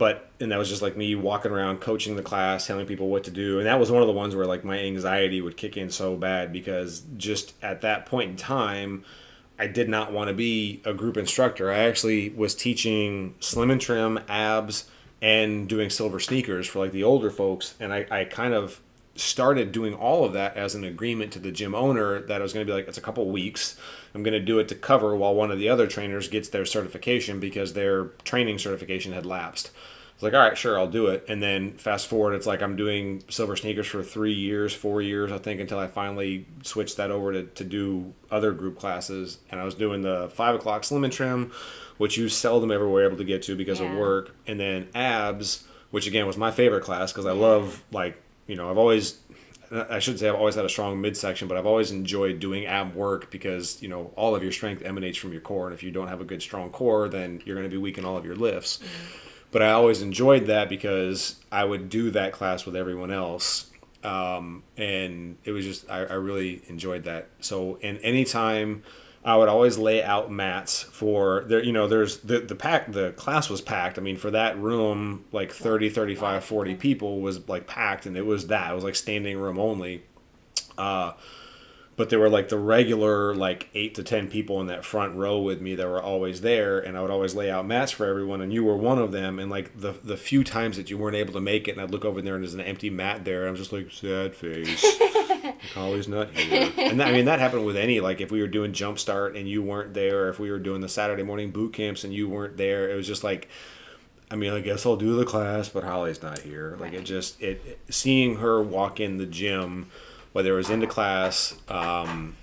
Speaker 1: And that was just like me walking around coaching the class, telling people what to do. And that was one of the ones where like my anxiety would kick in so bad, because just at that point in time, I did not want to be a group instructor. I actually was teaching Slim and Trim, abs, and doing silver sneakers for like the older folks. And I kind of started doing all of that as an agreement to the gym owner that I was going to be like, it's a couple weeks. I'm going to do it to cover while one of the other trainers gets their certification, because their training certification had lapsed. It's like, all right, sure, I'll do it. And then fast forward, it's like I'm doing silver sneakers for 3 years, 4 years, I think, until I finally switched that over to do other group classes. And I was doing the 5 o'clock Slim and Trim, which you seldom ever were able to get to because of work. And then abs, which again was my favorite class, because I love, I've always had a strong midsection, but I've always enjoyed doing ab work, because, all of your strength emanates from your core. And if you don't have a good, strong core, then you're going to be weak in all of your lifts. Mm-hmm. But I always enjoyed that because I would do that class with everyone else. And it was just, I really enjoyed that. So, and anytime I would always lay out mats for there, there's the class was packed. I mean, for that room, like 30, 35, 40 people was like packed, and it was like standing room only. But there were like the regular like 8 to 10 people in that front row with me that were always there, and I would always lay out mats for everyone, and you were one of them. And like the few times that you weren't able to make it, and I'd look over there and there's an empty mat there, and I'm just like, sad face. Like, Holly's not here. And that happened with any, like if we were doing Jump Start and you weren't there, or if we were doing the Saturday morning boot camps and you weren't there, it was just like, I guess I'll do the class, but Holly's not here. Like seeing her walk in the gym, whether it was into class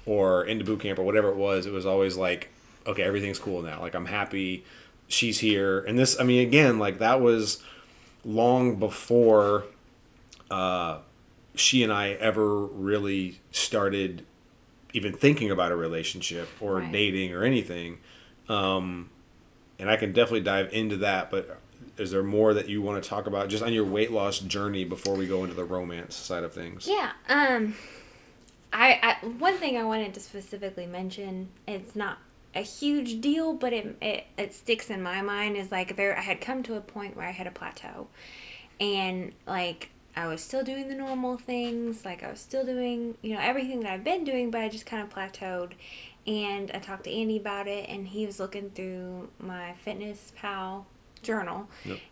Speaker 1: or into boot camp or whatever it was always like, okay, everything's cool now. Like, I'm happy she's here. And this, again, like that was long before she and I ever really started even thinking about a relationship or dating or anything. And I can definitely dive into that, but is there more that you want to talk about just on your weight loss journey before we go into the romance side of things?
Speaker 2: Yeah. I one thing I wanted to specifically mention, it's not a huge deal, but it sticks in my mind, is like I had come to a point where I hit a plateau, and like I was still doing the normal things, like I was still doing, everything that I've been doing, but I just kind of plateaued. And I talked to Andy about it, and he was looking through my Fitness Pal journal,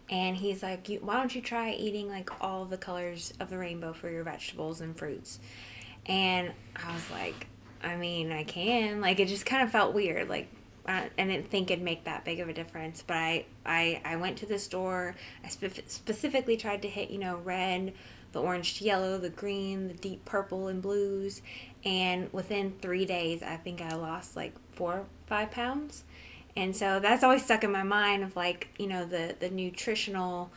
Speaker 2: and he's like, why don't you try eating like all the colors of the rainbow for your vegetables and fruits? And I was like, I can, like, it just kind of felt weird, like I didn't think it'd make that big of a difference. But I went to the store. I specifically tried to hit red, the orange to yellow, the green, the deep purple and blues, and within 3 days I think I lost like 4 or 5 pounds. And so that's always stuck in my mind of like, the nutritional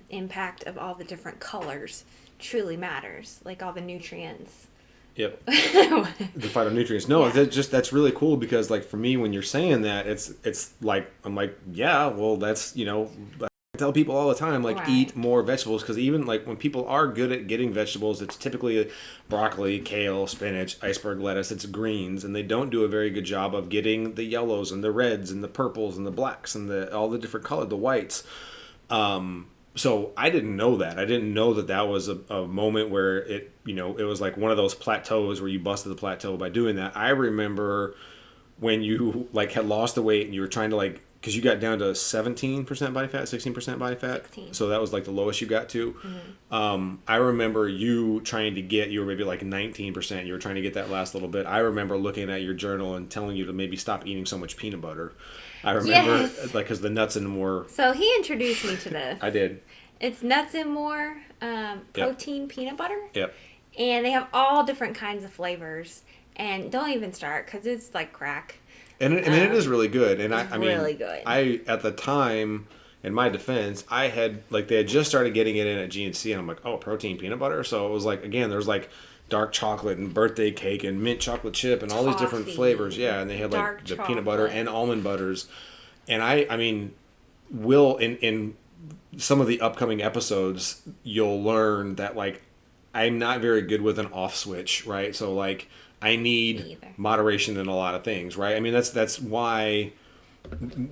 Speaker 2: impact of all the different colors truly matters, like all the nutrients.
Speaker 1: Yep. The phytonutrients. No, that's really cool, because like for me, when you're saying that, it's like, I'm like, yeah, well, that's, I tell people all the time, like, eat more vegetables, because even like when people are good at getting vegetables, it's typically broccoli, kale, spinach, iceberg lettuce, it's greens, and they don't do a very good job of getting the yellows and the reds and the purples and the blacks and all the different colors, the whites. So I didn't know that. I didn't know that was a moment where it was like one of those plateaus where you busted the plateau by doing that. I remember when you like had lost the weight and you were trying to like because you got down to 17% body fat, 16% body fat.
Speaker 2: 16.
Speaker 1: So that was like the lowest you got to. I remember you trying to get, you were maybe like 19%. You were trying to get that last little bit. I remember looking at your journal and telling you to maybe stop eating so much peanut butter. I remember,
Speaker 2: Yes.
Speaker 1: like, because the nuts and more.
Speaker 2: So he introduced me to this.
Speaker 1: I did.
Speaker 2: It's nuts and more protein peanut butter.
Speaker 1: Yep.
Speaker 2: And they have all different kinds of flavors. And don't even start because it's like crack.
Speaker 1: And it, I mean, it is really good. And I mean,
Speaker 2: really good.
Speaker 1: I, at the time, in my defense, I had, like, they had just started getting it in at GNC, and I'm like, oh, protein peanut butter? So it was like, again, there's like dark chocolate and birthday cake and mint chocolate chip and all these different flavors. Yeah, and they had like the peanut butter and almond butters. And I mean, will, in some of the upcoming episodes, you'll learn that, like, I'm not very good with an off switch, right? So, like, I need moderation in a lot of things, right? I mean, that's why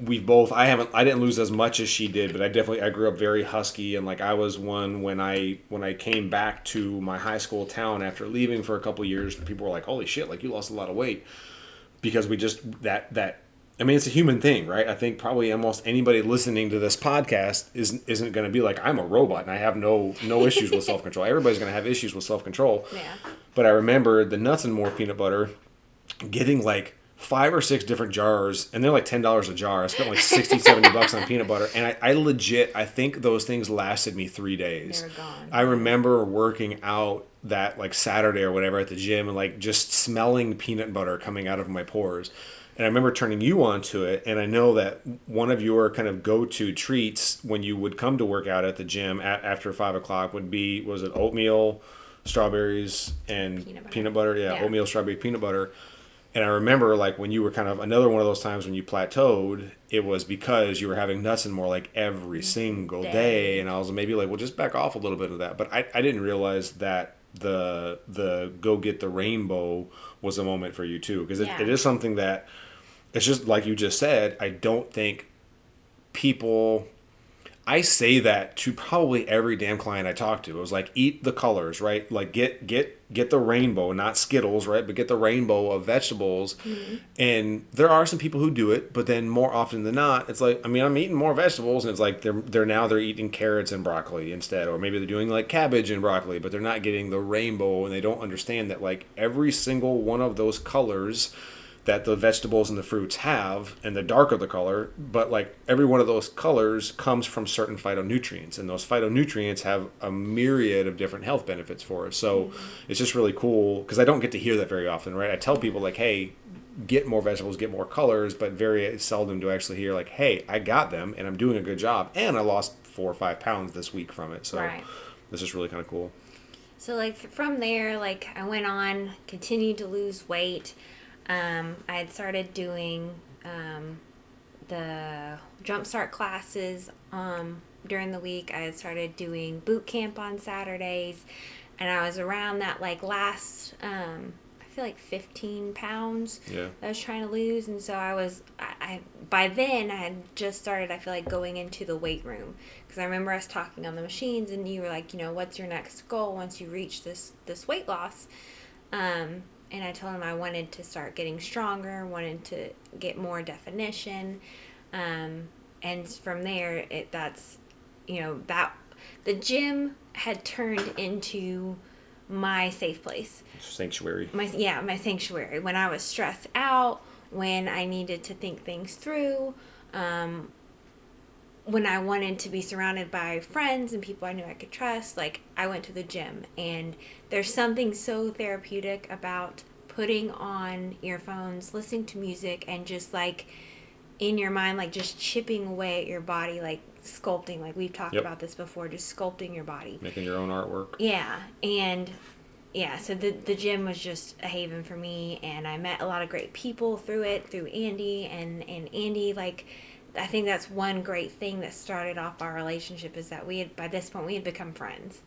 Speaker 1: we've both, I didn't lose as much as she did, but I grew up very husky, and like I was one when I came back to my high school town after leaving for a couple years, people were like, holy shit, like you lost a lot of weight, because we just, I mean, it's a human thing, right? I think probably almost anybody listening to this podcast isn't going to be like, I'm a robot and I have no issues with self-control. Everybody's going to have issues with self-control.
Speaker 2: Yeah.
Speaker 1: But I remember the Nuts and More peanut butter, getting like 5 or 6 different jars, and they're like $10 a jar. I spent like $60-$70 on peanut butter, and I legit, I think those things lasted me 3 days.
Speaker 2: They were gone.
Speaker 1: I remember working out that like Saturday or whatever at the gym, and like just smelling peanut butter coming out of my pores. And I remember turning you onto it, and I know that one of your kind of go-to treats when you would come to work out at the gym after 5 o'clock would be, was it oatmeal, strawberries, and peanut butter? Yeah, oatmeal, strawberry, peanut butter. And I remember, like, when you were kind of, another one of those times when you plateaued, it was because you were having Nuts and More like every single day. And I was maybe like, well, just back off a little bit of that. But I didn't realize that the go get the rainbow was a moment for you too, because it is something that, it's just like you just said, I don't think people, I say that to probably every damn client I talk to. It was like, eat the colors, right? Like get the rainbow, not Skittles, right? But get the rainbow of vegetables. Mm-hmm. And there are some people who do it, but then more often than not, it's like, I mean, I'm eating more vegetables, and it's like they're eating carrots and broccoli instead, or maybe they're doing like cabbage and broccoli, but they're not getting the rainbow, and they don't understand that like every single one of those colors that the vegetables and the fruits have, and the darker the color, but like every one of those colors comes from certain phytonutrients, and those phytonutrients have a myriad of different health benefits for us. So it's just really cool, because I don't get to hear that very often, right? I tell people like, hey, get more vegetables, get more colors, but very seldom do I actually hear like, hey, I got them and I'm doing a good job, and I lost 4 or 5 pounds this week from it. So this is really kind of cool. So
Speaker 2: like from there, like I went on, continued to lose weight. I had started doing the jumpstart classes during the week. I had started doing boot camp on Saturdays, and I was around that like last I feel like 15 pounds that I was trying to lose. And so I by then I had just started, I feel like, going into the weight room, because I remember us talking on the machines, and you were like, you know, what's your next goal once you reach this weight loss? And I told him I wanted to start getting stronger, wanted to get more definition. And from there, that's, you know, that the gym had turned into my safe place.
Speaker 1: Sanctuary.
Speaker 2: My sanctuary. When I was stressed out, when I needed to think things through, when I wanted to be surrounded by friends and people I knew I could trust, like, I went to the gym. And there's something so therapeutic about putting on earphones, listening to music, and just, like, in your mind, like, just chipping away at your body, like, sculpting. Like, we've talked about this before, just sculpting your body.
Speaker 1: Making your own artwork.
Speaker 2: Yeah. And, yeah, so the gym was just a haven for me, and I met a lot of great people through Andy, and Andy, like, I think that's one great thing that started off our relationship, is that by this point, we had become friends.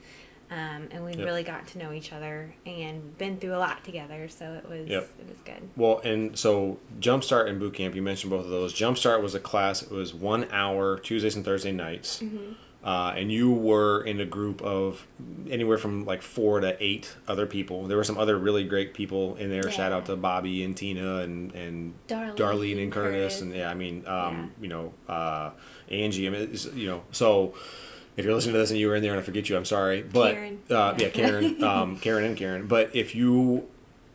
Speaker 2: And we really got to know each other and been through a lot together, so it was good. Well,
Speaker 1: and so Jumpstart and Boot Camp, you mentioned both of those. Jumpstart was a class, it was 1 hour, Tuesdays and Thursday nights. Mm-hmm. and you were in a group of anywhere from like 4 to 8 other people. There were some other really great people in there.
Speaker 2: Yeah.
Speaker 1: Shout out to Bobby and Tina and Darlene and Curtis. And yeah, I mean, you know, Angie. I mean, so if you're listening to this and you were in there and I forget you, I'm sorry. But
Speaker 2: Karen.
Speaker 1: Karen, Karen and Karen. But if you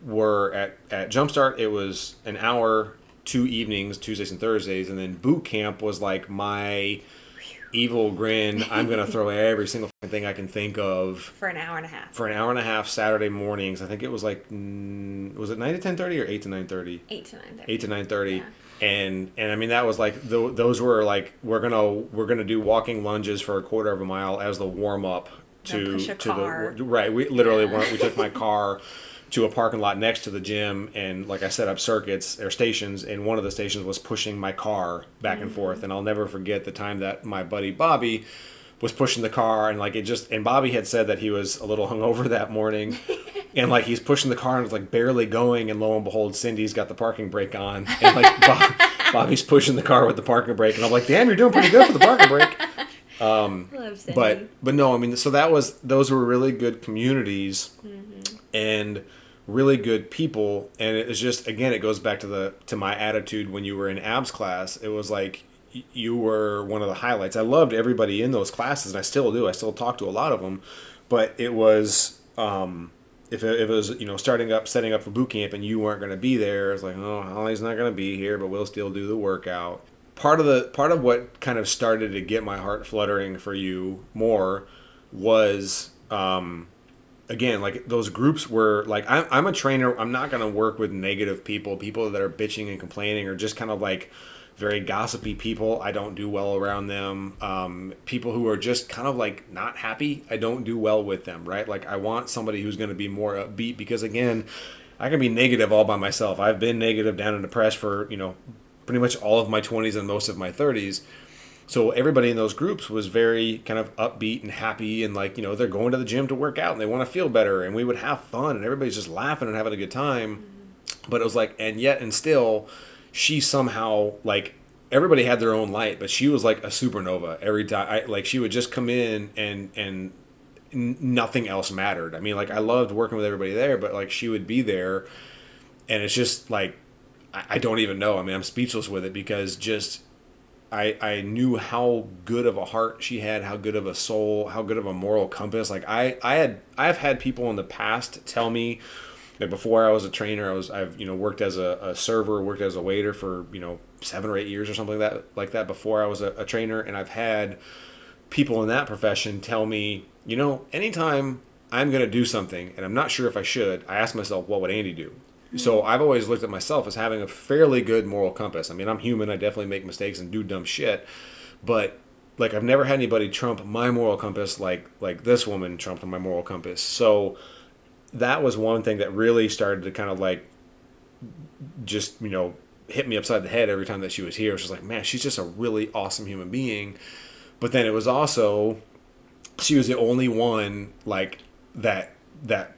Speaker 1: were at Jumpstart, it was an hour, 2 evenings, Tuesdays and Thursdays, and then boot camp was like my evil grin. I'm gonna throw every single thing I can think of
Speaker 2: for an hour and a half.
Speaker 1: For an hour and a half Saturday mornings. I think it was like was it 9 to 10:30 or 8 to 9:30?
Speaker 2: 8 to 9:30.
Speaker 1: 8 to 9:30.
Speaker 2: Yeah.
Speaker 1: And I mean that was like those were like we're gonna do walking lunges for a quarter of a mile as the warm up to the right. We literally we took my car to a parking lot next to the gym, and like I set up circuits or stations, and one of the stations was pushing my car back and forth. And I'll never forget the time that my buddy Bobby was pushing the car, and like and Bobby had said that he was a little hungover that morning, and like he's pushing the car and it's like barely going, and lo and behold, Cindy's got the parking brake on, and like Bobby's pushing the car with the parking brake, and I'm like, damn, you're doing pretty good for the parking brake.
Speaker 2: Love Cindy.
Speaker 1: But no, I mean, so those were really good communities, and really good people. And it was just, again, it goes back to my attitude when you were in abs class. It was like you were one of the highlights. I loved everybody in those classes, and I still do. I still talk to a lot of them. But it was if it was setting up for boot camp and you weren't going to be there, it's like, oh, Holly's not going to be here, but we'll still do the workout. Part of what kind of started to get my heart fluttering for you more was again, like those groups were like, I'm a trainer. I'm not going to work with negative people that are bitching and complaining, or just kind of like very gossipy people. I don't do well around them. People who are just kind of like not happy, I don't do well with them, right? Like I want somebody who's going to be more upbeat, because again, I can be negative all by myself. I've been negative, down and depressed for, pretty much all of my 20s and most of my 30s. So everybody in those groups was very kind of upbeat and happy, and like, they're going to the gym to work out and they want to feel better, and we would have fun and everybody's just laughing and having a good time. But it was like, and still she somehow, like, everybody had their own light, but she was like a supernova every time. Like she would just come in and nothing else mattered. I mean, like I loved working with everybody there, but like she would be there and it's just like, I don't even know. I mean, I'm speechless with it, because just I knew how good of a heart she had, how good of a soul, how good of a moral compass. Like I've had people in the past tell me that before I was a trainer, I've worked as a server, worked as a waiter for 7 or 8 years or something like that before I was a trainer, and I've had people in that profession tell me, anytime I'm going to do something and I'm not sure if I should, I ask myself, what would Andy do? So I've always looked at myself as having a fairly good moral compass. I mean, I'm human. I definitely make mistakes and do dumb shit. But, like, I've never had anybody trump my moral compass like this woman trumped my moral compass. So that was one thing that really started to kind of, like, just, hit me upside the head every time that she was here. It was just like, man, she's just a really awesome human being. But then it was also, she was the only one, like, that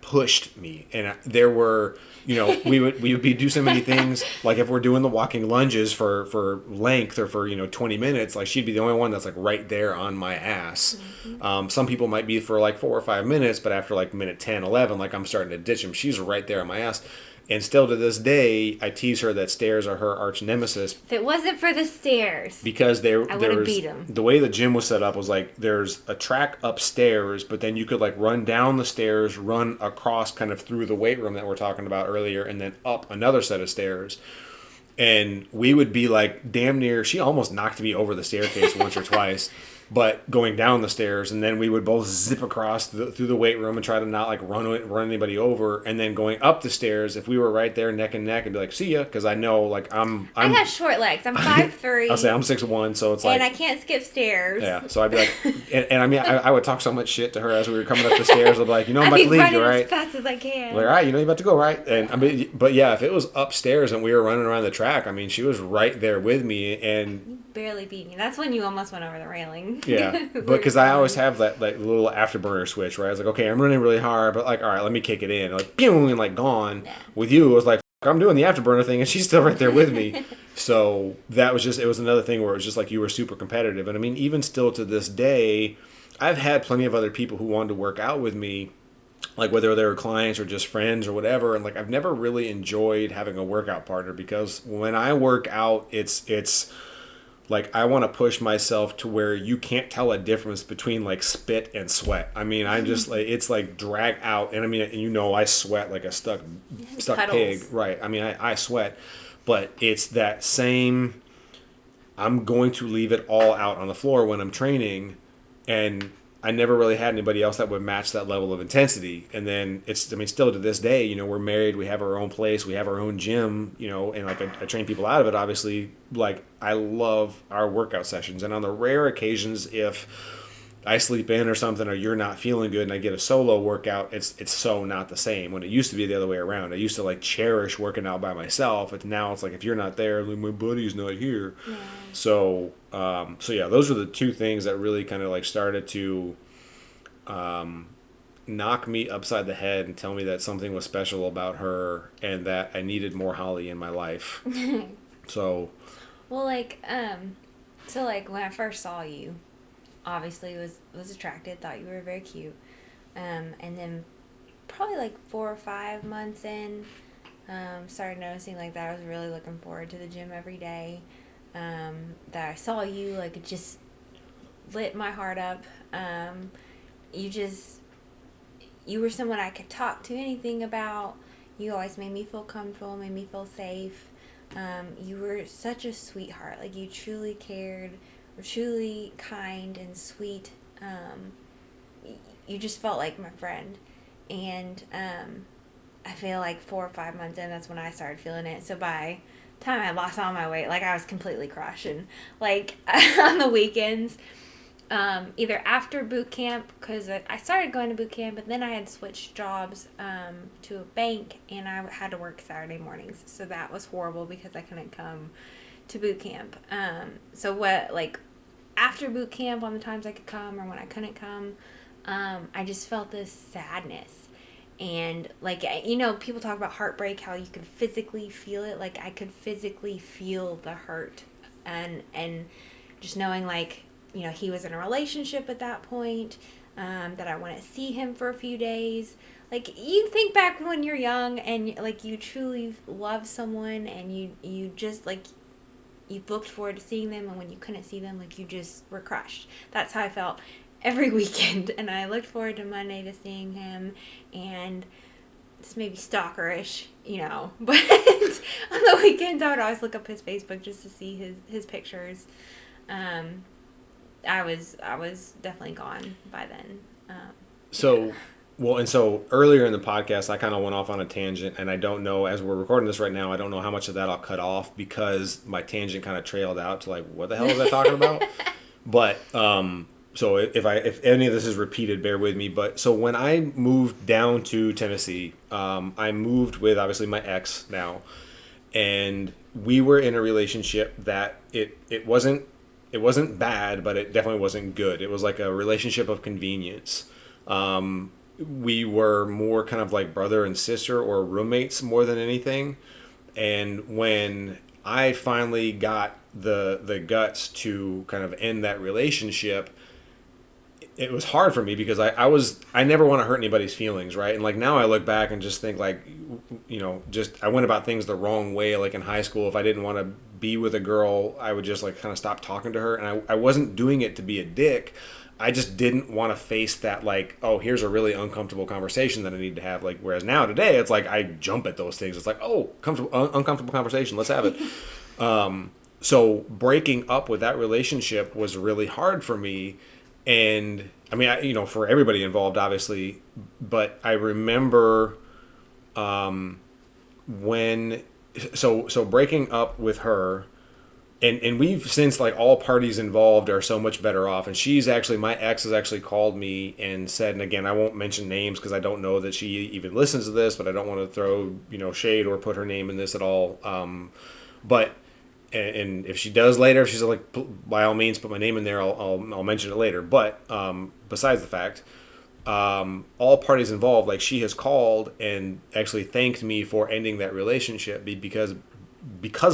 Speaker 1: pushed me. And there were... we would do so many things. Like if we're doing the walking lunges for length or for 20 minutes, like she'd be the only one that's like right there on my ass. Some people might be for like 4 or 5 minutes, but after like minute 10, 11, like I'm starting to ditch them. She's right there on my ass. And still to this day, I tease her that stairs are her arch nemesis.
Speaker 2: If it wasn't for the stairs,
Speaker 1: because I
Speaker 2: would have beat him.
Speaker 1: The way the gym was set up was like there's a track upstairs, but then you could like run down the stairs, run across kind of through the weight room that we're talking about earlier, and then up another set of stairs. And we would be like damn near, she almost knocked me over the staircase once or twice. But going down the stairs, and then we would both zip across through the weight room and try to not like run anybody over. And then going up the stairs, if we were right there neck and neck, and be like, "See ya," because I know like I
Speaker 2: have short legs. I'm 5'3".
Speaker 1: I'll say I'm 6'1", so it's like,
Speaker 2: and I can't skip stairs.
Speaker 1: Yeah, so I'd be like, and I mean, I would talk so much shit to her as we were coming up the stairs. I'd be like, I'm about to leave you, right?
Speaker 2: As fast as I can.
Speaker 1: Like, all right, you're about to go, right? And I mean, but yeah, if it was upstairs and we were running around the track, I mean, she was right there with me, and
Speaker 2: barely beat me. That's when you almost went over the railing.
Speaker 1: Yeah, because I always have that like little afterburner switch where I was like, okay, I'm running really hard, but like, all right, let me kick it in, like, boom, and like gone. Yeah. With you, it was like, I'm doing the afterburner thing, and she's still right there with me. So that was just, it was another thing where it was just like you were super competitive. And I mean, even still to this day, I've had plenty of other people who wanted to work out with me, like whether they were clients or just friends or whatever. And like, I've never really enjoyed having a workout partner because when I work out, it's like I want to push myself to where you can't tell a difference between like spit and sweat. I mean, I'm just like, it's like drag out. And I mean, I sweat like a stuck pig. Right. I mean, I sweat, but it's that same, I'm going to leave it all out on the floor when I'm training. And I never really had anybody else that would match that level of intensity. And then I mean, still to this day, we're married, we have our own place, we have our own gym, and like I train people out of it, obviously. Like, I love our workout sessions. And on the rare occasions, if I sleep in or something, or you're not feeling good and I get a solo workout, it's so not the same. When it used to be the other way around, I used to like cherish working out by myself. But now it's like, if you're not there, like, my buddy's not here. Yeah. So yeah, those are the two things that really kind of like started to knock me upside the head and tell me that something was special about her and that I needed more Holly in my life. So.
Speaker 2: Well, so like when I first saw you, obviously was attracted, thought you were very cute, and then probably like 4 or 5 months in, started noticing like that I was really looking forward to the gym every day. That I saw you, like, it just lit my heart up. You were someone I could talk to anything about. You always made me feel comfortable, made me feel safe. You were such a sweetheart. Like, you truly cared, were truly kind and sweet. You just felt like my friend. And I feel like 4 or 5 months in, that's when I started feeling it. So by the time I lost all my weight, like, I was completely crushed. And like on the weekends, either after boot camp, because I started going to boot camp, and then I had switched jobs to a bank, and I had to work Saturday mornings. So that was horrible because I couldn't come to boot camp. So after boot camp, on the times I could come or when I couldn't come, I just felt this sadness. And like, people talk about heartbreak, how you can physically feel it. Like, I could physically feel the hurt, and just knowing, like, he was in a relationship at that point, that I wouldn't see him for a few days. Like, you think back when you're young and like you truly love someone, and you just like, you looked forward to seeing them, and when you couldn't see them, like, you just were crushed. That's how I felt every weekend. And I looked forward to Monday to seeing him, and it's maybe stalkerish, but on the weekends I would always look up his Facebook just to see his pictures. I was definitely gone by then.
Speaker 1: So earlier in the podcast, I kind of went off on a tangent, and I don't know, as we're recording this right now, I don't know how much of that I'll cut off because my tangent kind of trailed out to like, what the hell was I talking about? But, so if any of this is repeated, bear with me. But so when I moved down to Tennessee, I moved with obviously my ex now, and we were in a relationship that it wasn't bad, but it definitely wasn't good. It was like a relationship of convenience. We were more kind of like brother and sister or roommates more than anything. And when I finally got the guts to kind of end that relationship, it was hard for me because I never want to hurt anybody's feelings, right? And like now I look back and just think like, I went about things the wrong way. Like in high school, if I didn't want to be with a girl, I would just like kind of stop talking to her. And I wasn't doing it to be a dick. I just didn't want to face that, like, oh, here's a really uncomfortable conversation that I need to have. Like, whereas now today, it's like I jump at those things. It's like, oh, uncomfortable conversation. Let's have it. So breaking up with that relationship was really hard for me. And I mean, for everybody involved, obviously, but I remember so breaking up with her, and we've since, like, all parties involved are so much better off. And my ex has actually called me and said, and again, I won't mention names because I don't know that she even listens to this, but I don't want to throw, shade or put her name in this at all. But if she does later, if she's like, by all means, put my name in there, I'll mention it later. But besides the fact, all parties involved, like, she has called and actually thanked me for ending that relationship because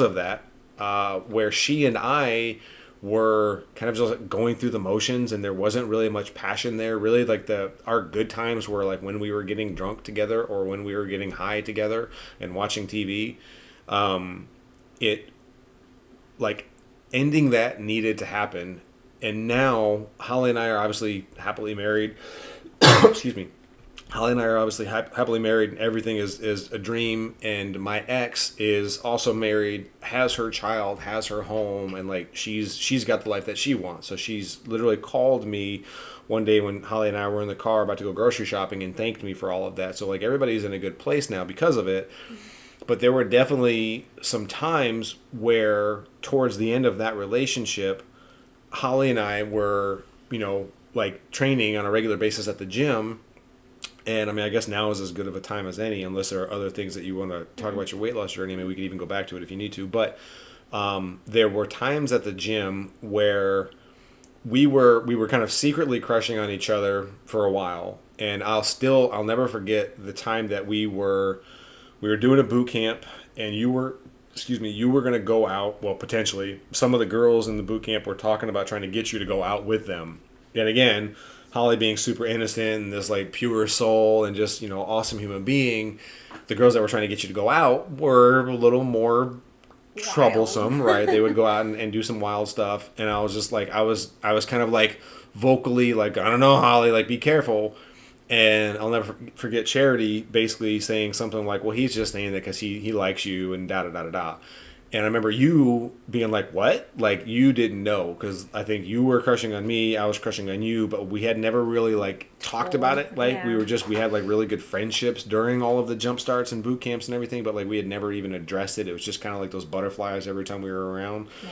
Speaker 1: of that. where she and I were kind of just like going through the motions, and there wasn't really much passion there. Really, like our good times were like when we were getting drunk together or when we were getting high together and watching TV. It like ending that needed to happen, and now Holly and I are obviously happily married. Excuse me. Holly and I are obviously happily married, and everything is a dream. And my ex is also married, has her child, has her home, and like she's got the life that she wants. So she's literally called me one day when Holly and I were in the car about to go grocery shopping and thanked me for all of that. So like everybody's in a good place now because of it. But there were definitely some times where towards the end of that relationship, Holly and I were, like training on a regular basis at the gym. And I mean, I guess now is as good of a time as any, unless there are other things that you want to talk about your weight loss journey. I mean, we could even go back to it if you need to. But there were times at the gym where we were kind of secretly crushing on each other for a while. And I'll never forget the time that we were doing a boot camp, and you were going to go out. Well, potentially some of the girls in the boot camp were talking about trying to get you to go out with them. And again, Holly being super innocent and this like pure soul and just, awesome human being, the girls that were trying to get you to go out were a little more troublesome, right? They would go out and do some wild stuff. And I was just like, I was kind of like vocally like, I don't know, Holly, like be careful. And I'll never forget Charity basically saying something like, well, he's just saying that because he likes you and da da da da da. And I remember you being like, what? Like, you didn't know, because I think you were crushing on me, I was crushing on you, but we had never really, like, talked about it. Like,
Speaker 2: yeah.
Speaker 1: we had, like, really good friendships during all of the jump starts and boot camps and everything, but, like, we had never even addressed it. It was just kind of like those butterflies every time we were around. Yeah.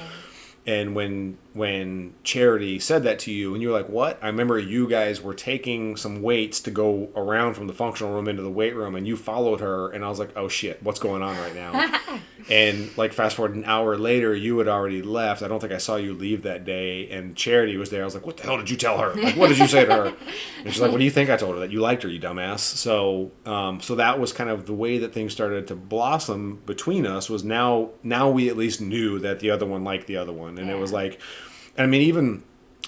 Speaker 1: And when Charity said that to you, and you were like, what? I remember you guys were taking some weights to go around from the functional room into the weight room, and you followed her, and I was like, oh shit, what's going on right now? And like fast forward an hour later, you had already left. I don't think I saw you leave that day, and Charity was there. I was like, what the hell did you tell her? Like, what did you say to her? And she's like, what do you think I told her? That you liked her, you dumbass. So that was kind of the way that things started to blossom between us, was now we at least knew that the other one liked the other one. And it was like, I mean, even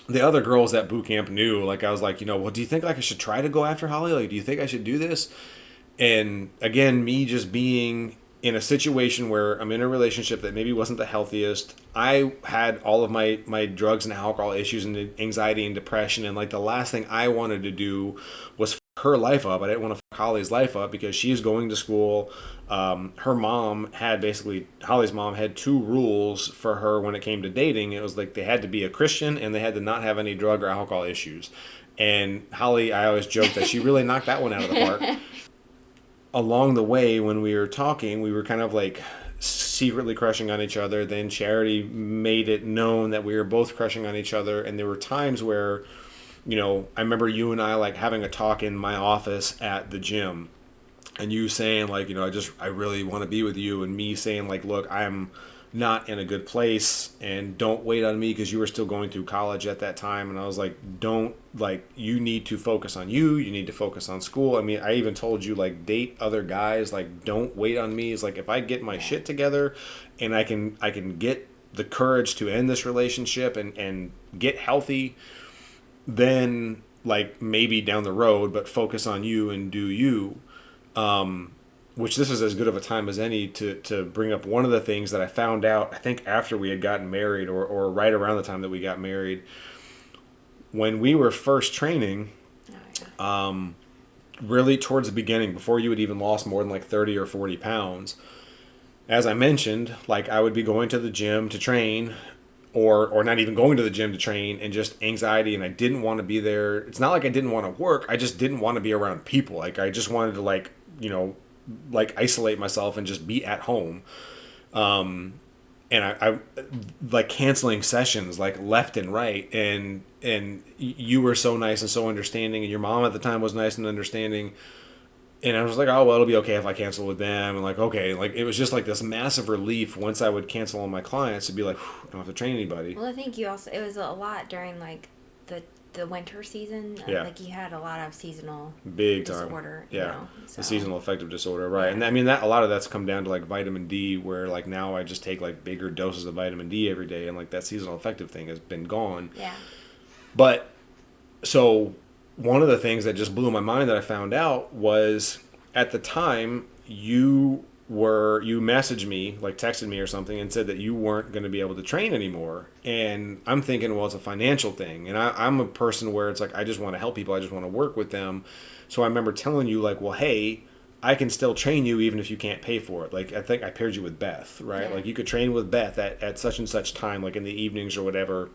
Speaker 1: the other girls at boot camp knew, like, I was like, well, do you think like I should try to go after Holly? Like, do you think I should do this? And again, me just being in a situation where I'm in a relationship that maybe wasn't the healthiest. I had all of my drugs and alcohol issues and anxiety and depression. And like the last thing I wanted to do was f her life up. I didn't want to f Holly's life up because she's going to school. Her mom had Holly's mom had two rules for her when it came to dating. It was like they had to be a Christian and they had to not have any drug or alcohol issues. And Holly, I always joke that she really knocked that one out of the park. Along the way, when we were talking, we were kind of like secretly crushing on each other. Then Charity made it known that we were both crushing on each other. And there were times where, I remember you and I like having a talk in my office at the gym. And you saying like, I really want to be with you. And me saying like, look, I'm not in a good place and don't wait on me, because you were still going through college at that time. And I was like, you need to focus on you need to focus on school. I mean, I even told you like date other guys, like don't wait on me. It's like if I get my shit together and I can get the courage to end this relationship and get healthy, then like maybe down the road, but focus on you and do you. Which this is as good of a time as any to bring up one of the things that I found out, I think after we had gotten married or right around the time that we got married. When we were first training, really towards the beginning, before you had even lost more than like 30 or 40 pounds, as I mentioned, like I would be going to the gym to train or not even going to the gym to train, and just anxiety, and I didn't want to be there. It's not like I didn't want to work. I just didn't want to be around people. Like I just wanted to like isolate myself and just be at home. And I like canceling sessions like left and right, and you were so nice and so understanding, and your mom at the time was nice and understanding, and I was like, oh well, it'll be okay if I cancel with them, and like okay, like it was just like this massive relief once I would cancel on my clients to be like, I don't have to train anybody.
Speaker 2: Well, I think it was a lot during like the the winter season.
Speaker 1: Yeah.
Speaker 2: Like he had a lot of seasonal
Speaker 1: Big time.
Speaker 2: disorder.
Speaker 1: Yeah.
Speaker 2: You know, so.
Speaker 1: The seasonal affective disorder, right?
Speaker 2: Yeah.
Speaker 1: And I mean that a lot of that's come down to like vitamin D, where like now I just take like bigger doses of vitamin D every day, and like that seasonal affective thing has been gone.
Speaker 2: Yeah.
Speaker 1: But so one of the things that just blew my mind that I found out was at the time you messaged me, like texted me or something, and said that you weren't going to be able to train anymore. And I'm thinking, well, it's a financial thing. And I'm a person where it's like, I just want to help people. I just want to work with them. So I remember telling you like, well, hey, I can still train you even if you can't pay for it. Like, I think I paired you with Beth, right?
Speaker 2: Yeah.
Speaker 1: Like you could train with Beth at such and such time, like in the evenings or whatever.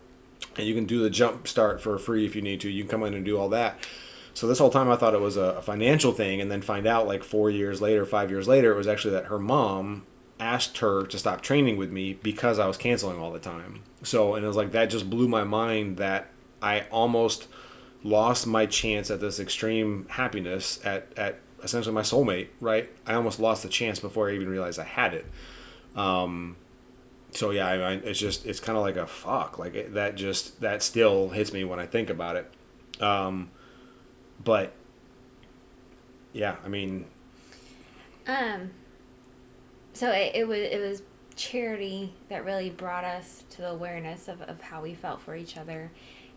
Speaker 1: And you can do the jump start for free if you need to. You can come in and do all that. So this whole time I thought it was a financial thing, and then find out like 4 years later, 5 years later, it was actually that her mom asked her to stop training with me because I was canceling all the time. So, and it was like, that just blew my mind that I almost lost my chance at this extreme happiness at essentially my soulmate, right? I almost lost the chance before I even realized I had it. So yeah, I mean, it's kind of like a fuck, like that still hits me when I think about it. But yeah, I mean,
Speaker 2: so it was charity that really brought us to the awareness of how we felt for each other.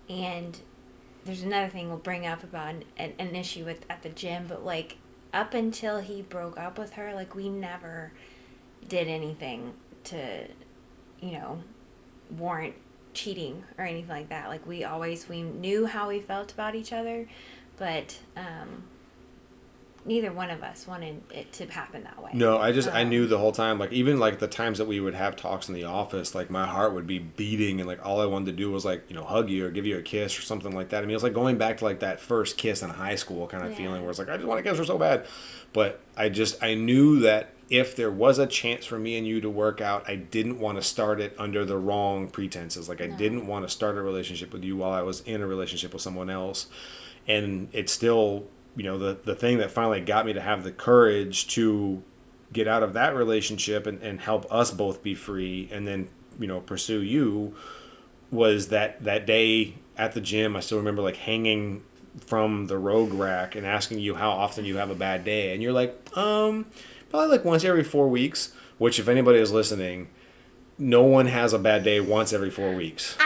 Speaker 2: And there's another thing we'll bring up about an issue at the gym, but like up until he broke up with her, like we never did anything to, you know, warrant cheating or anything like that. Like we knew how we felt about each other, but neither one of us wanted it to happen that way.
Speaker 1: No, I knew the whole time, like even like the times that we would have talks in the office, like my heart would be beating, and like all I wanted to do was like, you know, hug you or give you a kiss or something like that. I mean, it was like going back to like that first kiss in high school kind of feeling where it's like, I just want to kiss her so bad. But I knew that if there was a chance for me and you to work out, I didn't want to start it under the wrong pretenses. Like I didn't want to start a relationship with you while I was in a relationship with someone else. And it's still, you know, the thing that finally got me to have the courage to get out of that relationship and help us both be free and then, you know, pursue you was that day at the gym. I still remember like hanging from the rogue rack and asking you how often you have a bad day. And you're like, probably like once every 4 weeks, which if anybody is listening, no one has a bad day once every 4 weeks.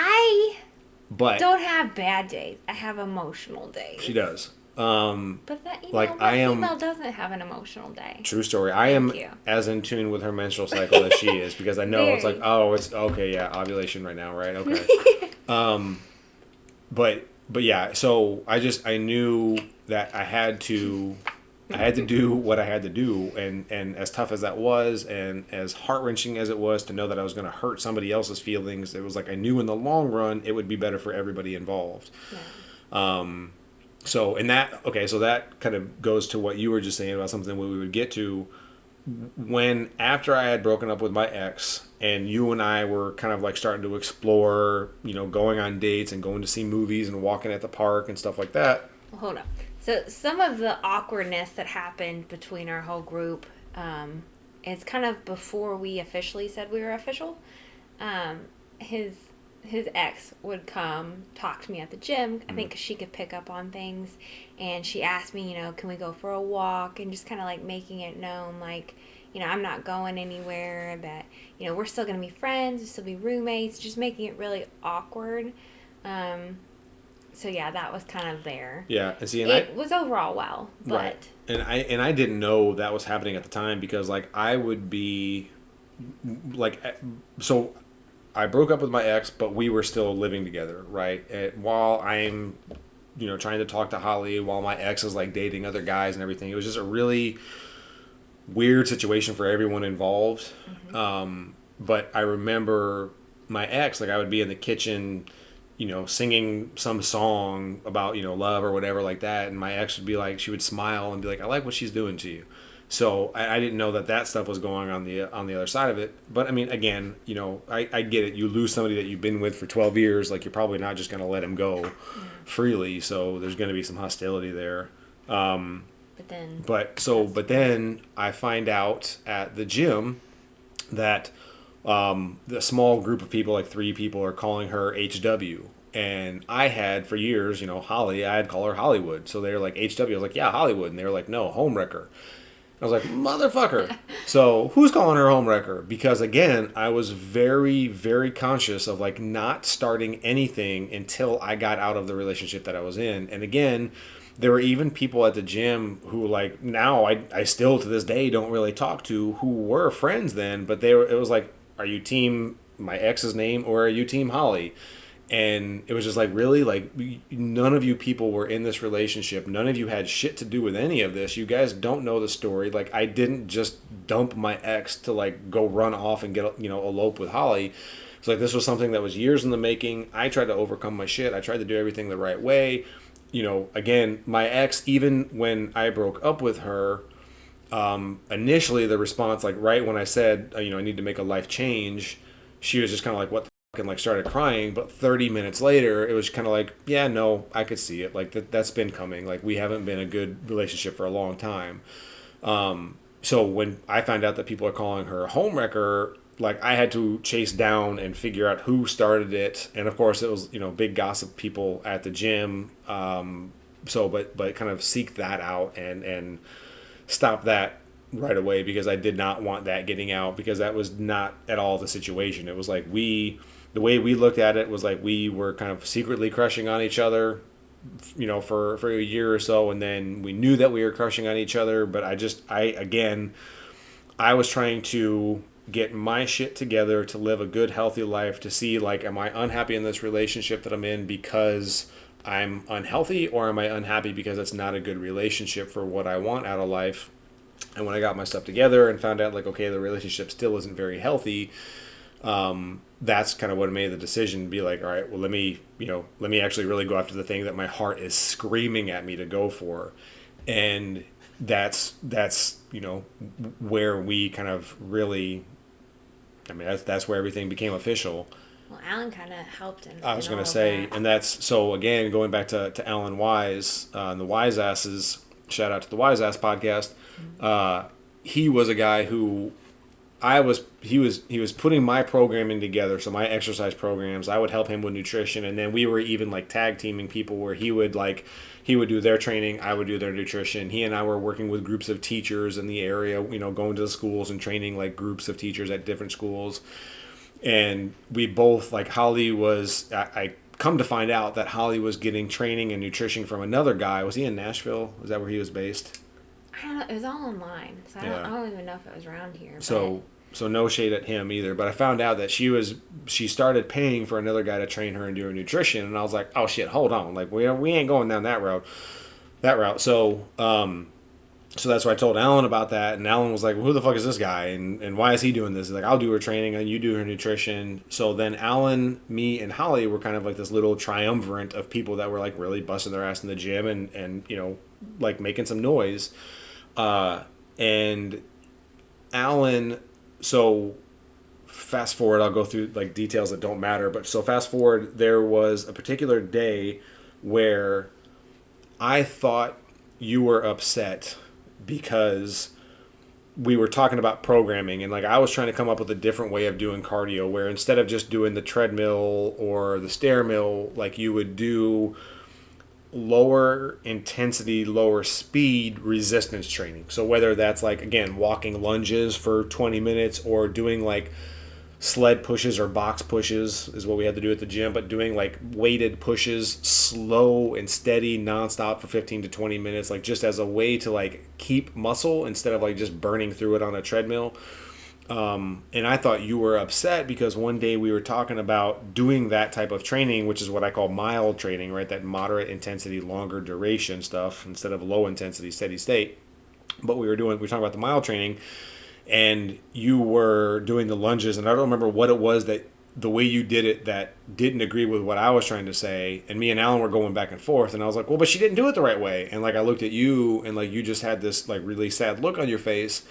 Speaker 1: But
Speaker 2: don't have bad days. I have emotional days.
Speaker 1: She does.
Speaker 2: But that, you
Speaker 1: like
Speaker 2: know,
Speaker 1: I am,
Speaker 2: female doesn't have an emotional day.
Speaker 1: True story. I am as in tune with her menstrual cycle as she is, because I know it's like, oh, it's okay, yeah, ovulation right now, right? Okay. But yeah, so I knew that I had to do what I had to do, and as tough as that was, and as heart-wrenching as it was to know that I was going to hurt somebody else's feelings, it was like I knew in the long run it would be better for everybody involved. Yeah. So that kind of goes to what you were just saying about something we would get to when after I had broken up with my ex and you and I were kind of like starting to explore, you know, going on dates and going to see movies and walking at the park and stuff like that.
Speaker 2: Well, hold on. So some of the awkwardness that happened between our whole group is kind of before we officially said we were official. His ex would come talk to me at the gym. I think 'cause she could pick up on things. And she asked me, you know, can we go for a walk? And just kind of like making it known, like, you know, I'm not going anywhere. That, you know, we're still going to be friends. We'll still be roommates. Just making it really awkward. So yeah, that was kind of there.
Speaker 1: Yeah, and see,
Speaker 2: it was overall well, but
Speaker 1: right. And I didn't know that was happening at the time, because like I would be like, so I broke up with my ex, but we were still living together, right? And while I'm, you know, trying to talk to Holly, while my ex is like dating other guys and everything, it was just a really weird situation for everyone involved. Mm-hmm. But I remember my ex, like I would be in the kitchen, you know, singing some song about, you know, love or whatever like that. And my ex would be like, she would smile and be like, I like what she's doing to you. So I didn't know that stuff was going on the other side of it. But I mean, again, you know, I get it. You lose somebody that you've been with for 12 years. Like you're probably not just going to let him go freely. So there's going to be some hostility there. But then I find out at the gym that the small group of people, like 3 people, are calling her HW, And I had for years, Holly, I'd call her Hollywood. So they were like, HW. I was like, yeah, Hollywood. And they were like, no, Homewrecker. I was like, motherfucker. So who's calling her Homewrecker? Because again, I was very, very conscious of like not starting anything until I got out of the relationship that I was in. And again, there were even people at the gym who like now I still to this day don't really talk to, who were friends then, but it was like, are you team my ex's name or are you team Holly? And it was just like, really, like, none of you people were in this relationship. None of you had shit to do with any of this. You guys don't know the story. Like, I didn't just dump my ex to like go run off and get, elope with Holly. It's like, this was something that was years in the making. I tried to overcome my shit. I tried to do everything the right way. Again, my ex, even when I broke up with her, initially the response, like right when I said, I need to make a life change, she was just kind of like, what the fuck, and like started crying. But 30 minutes later, it was kind of like, yeah, no, I could see it. Like that's been coming. Like we haven't been a good relationship for a long time. So when I found out that people are calling her a homewrecker, like I had to chase down and figure out who started it. And of course it was, big gossip people at the gym. But kind of seek that out and stop that right away, because I did not want that getting out, because that was not at all the situation. It was like the way we looked at it was like we were kind of secretly crushing on each other, for a year or so, and then we knew that we were crushing on each other. But I was trying to get my shit together to live a good, healthy life, to see like, am I unhappy in this relationship that I'm in because I'm unhealthy, or am I unhappy because it's not a good relationship for what I want out of life? And when I got my stuff together and found out like, okay, the relationship still isn't very healthy, that's kind of what made the decision to be like, all right, well, let me actually really go after the thing that my heart is screaming at me to go for. And that's where we kind of really, that's where everything became official.
Speaker 2: Well, Alan kind of helped in
Speaker 1: I was
Speaker 2: going
Speaker 1: to
Speaker 2: to
Speaker 1: say,
Speaker 2: that.
Speaker 1: and that's, so again, going back to Alan Wise, the Wise Asses, shout out to the Wise Ass podcast. He was a guy who he was putting my programming together. So my exercise programs, I would help him with nutrition. And then we were even like tag teaming people where he would do their training, I would do their nutrition. He and I were working with groups of teachers in the area, going to the schools and training like groups of teachers at different schools. And we both, like, Holly was, I come to find out that Holly was getting training and nutrition from another guy. Was he in Nashville? Was that where he was based?
Speaker 2: I don't know. It was all online, so
Speaker 1: Yeah.
Speaker 2: I don't even know if it was around here.
Speaker 1: So no shade at him either. But I found out that she started paying for another guy to train her and do her nutrition. And I was like, oh shit, hold on. Like we ain't going down that route. So that's why I told Alan about that, and Alan was like, well, who the fuck is this guy, and why is he doing this? He's like, I'll do her training and you do her nutrition. So then Alan, me, and Holly were kind of like this little triumvirate of people that were like really busting their ass in the gym and like making some noise. And Alan, so fast forward, I'll go through like details that don't matter, but so fast forward, there was a particular day where I thought you were upset because we were talking about programming, and like I was trying to come up with a different way of doing cardio, where instead of just doing the treadmill or the stair mill, like you would do lower intensity, lower speed resistance training. So whether that's like, again, walking lunges for 20 minutes or doing like sled pushes or box pushes is what we had to do at the gym, but doing like weighted pushes, slow and steady, nonstop for 15 to 20 minutes, like just as a way to like keep muscle instead of like just burning through it on a treadmill. And I thought you were upset because one day we were talking about doing that type of training, which is what I call mild training, right? That moderate intensity, longer duration stuff instead of low intensity, steady state. But we were talking about the mild training, and you were doing the lunges, and I don't remember what it was that the way you did it that didn't agree with what I was trying to say, and me and Alan were going back and forth, and I was like, well, but she didn't do it the right way. And like I looked at you, and like you just had this like really sad look on your face,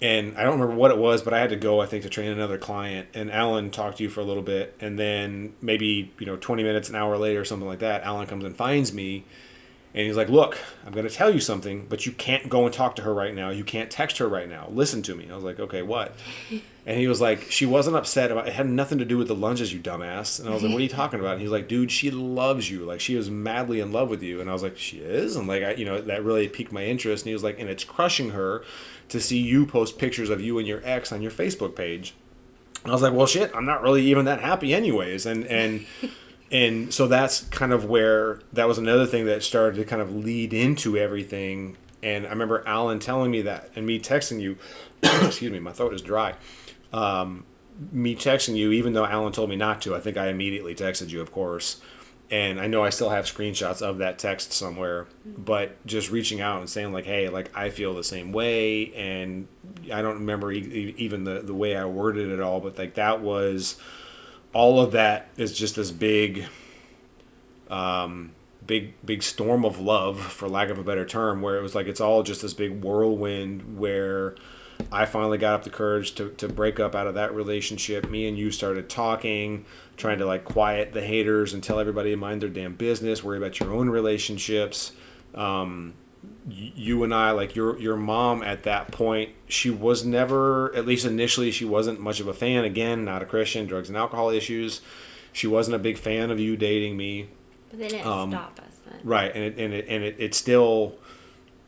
Speaker 1: and I don't remember what it was, but I had to go, I think, to train another client, and Alan talked to you for a little bit, and then maybe 20 minutes, an hour later, something like that, Alan comes and finds me. And he's like, look, I'm going to tell you something, but you can't go and talk to her right now. You can't text her right now. Listen to me. I was like, okay, what? And he was like, she wasn't upset about it. It had nothing to do with the lunges, you dumbass. And I was like, what are you talking about? And he's like, dude, she loves you. Like, she was madly in love with you. And I was like, she is? And like, that really piqued my interest. And he was like, and it's crushing her to see you post pictures of you and your ex on your Facebook page. And I was like, well, shit, I'm not really even that happy anyways. And so that's kind of where that was another thing that started to kind of lead into everything. And I remember Alan telling me that and me texting you, excuse me, my throat is dry. Me texting you, even though Alan told me not to, I think I immediately texted you, of course. And I know I still have screenshots of that text somewhere, but just reaching out and saying like, hey, like I feel the same way. And I don't remember even the way I worded it all, but like that was, all of that is just this big storm of love, for lack of a better term, where it was like it's all just this big whirlwind where I finally got up the courage to break up out of that relationship. Me and you started talking, trying to like quiet the haters and tell everybody to mind their damn business, worry about your own relationships. You and I, like your mom at that point, she was never, at least initially, she wasn't much of a fan. Again, not a Christian, drugs and alcohol issues. She wasn't a big fan of you dating me.
Speaker 2: But they didn't stop us then.
Speaker 1: Right, and it still,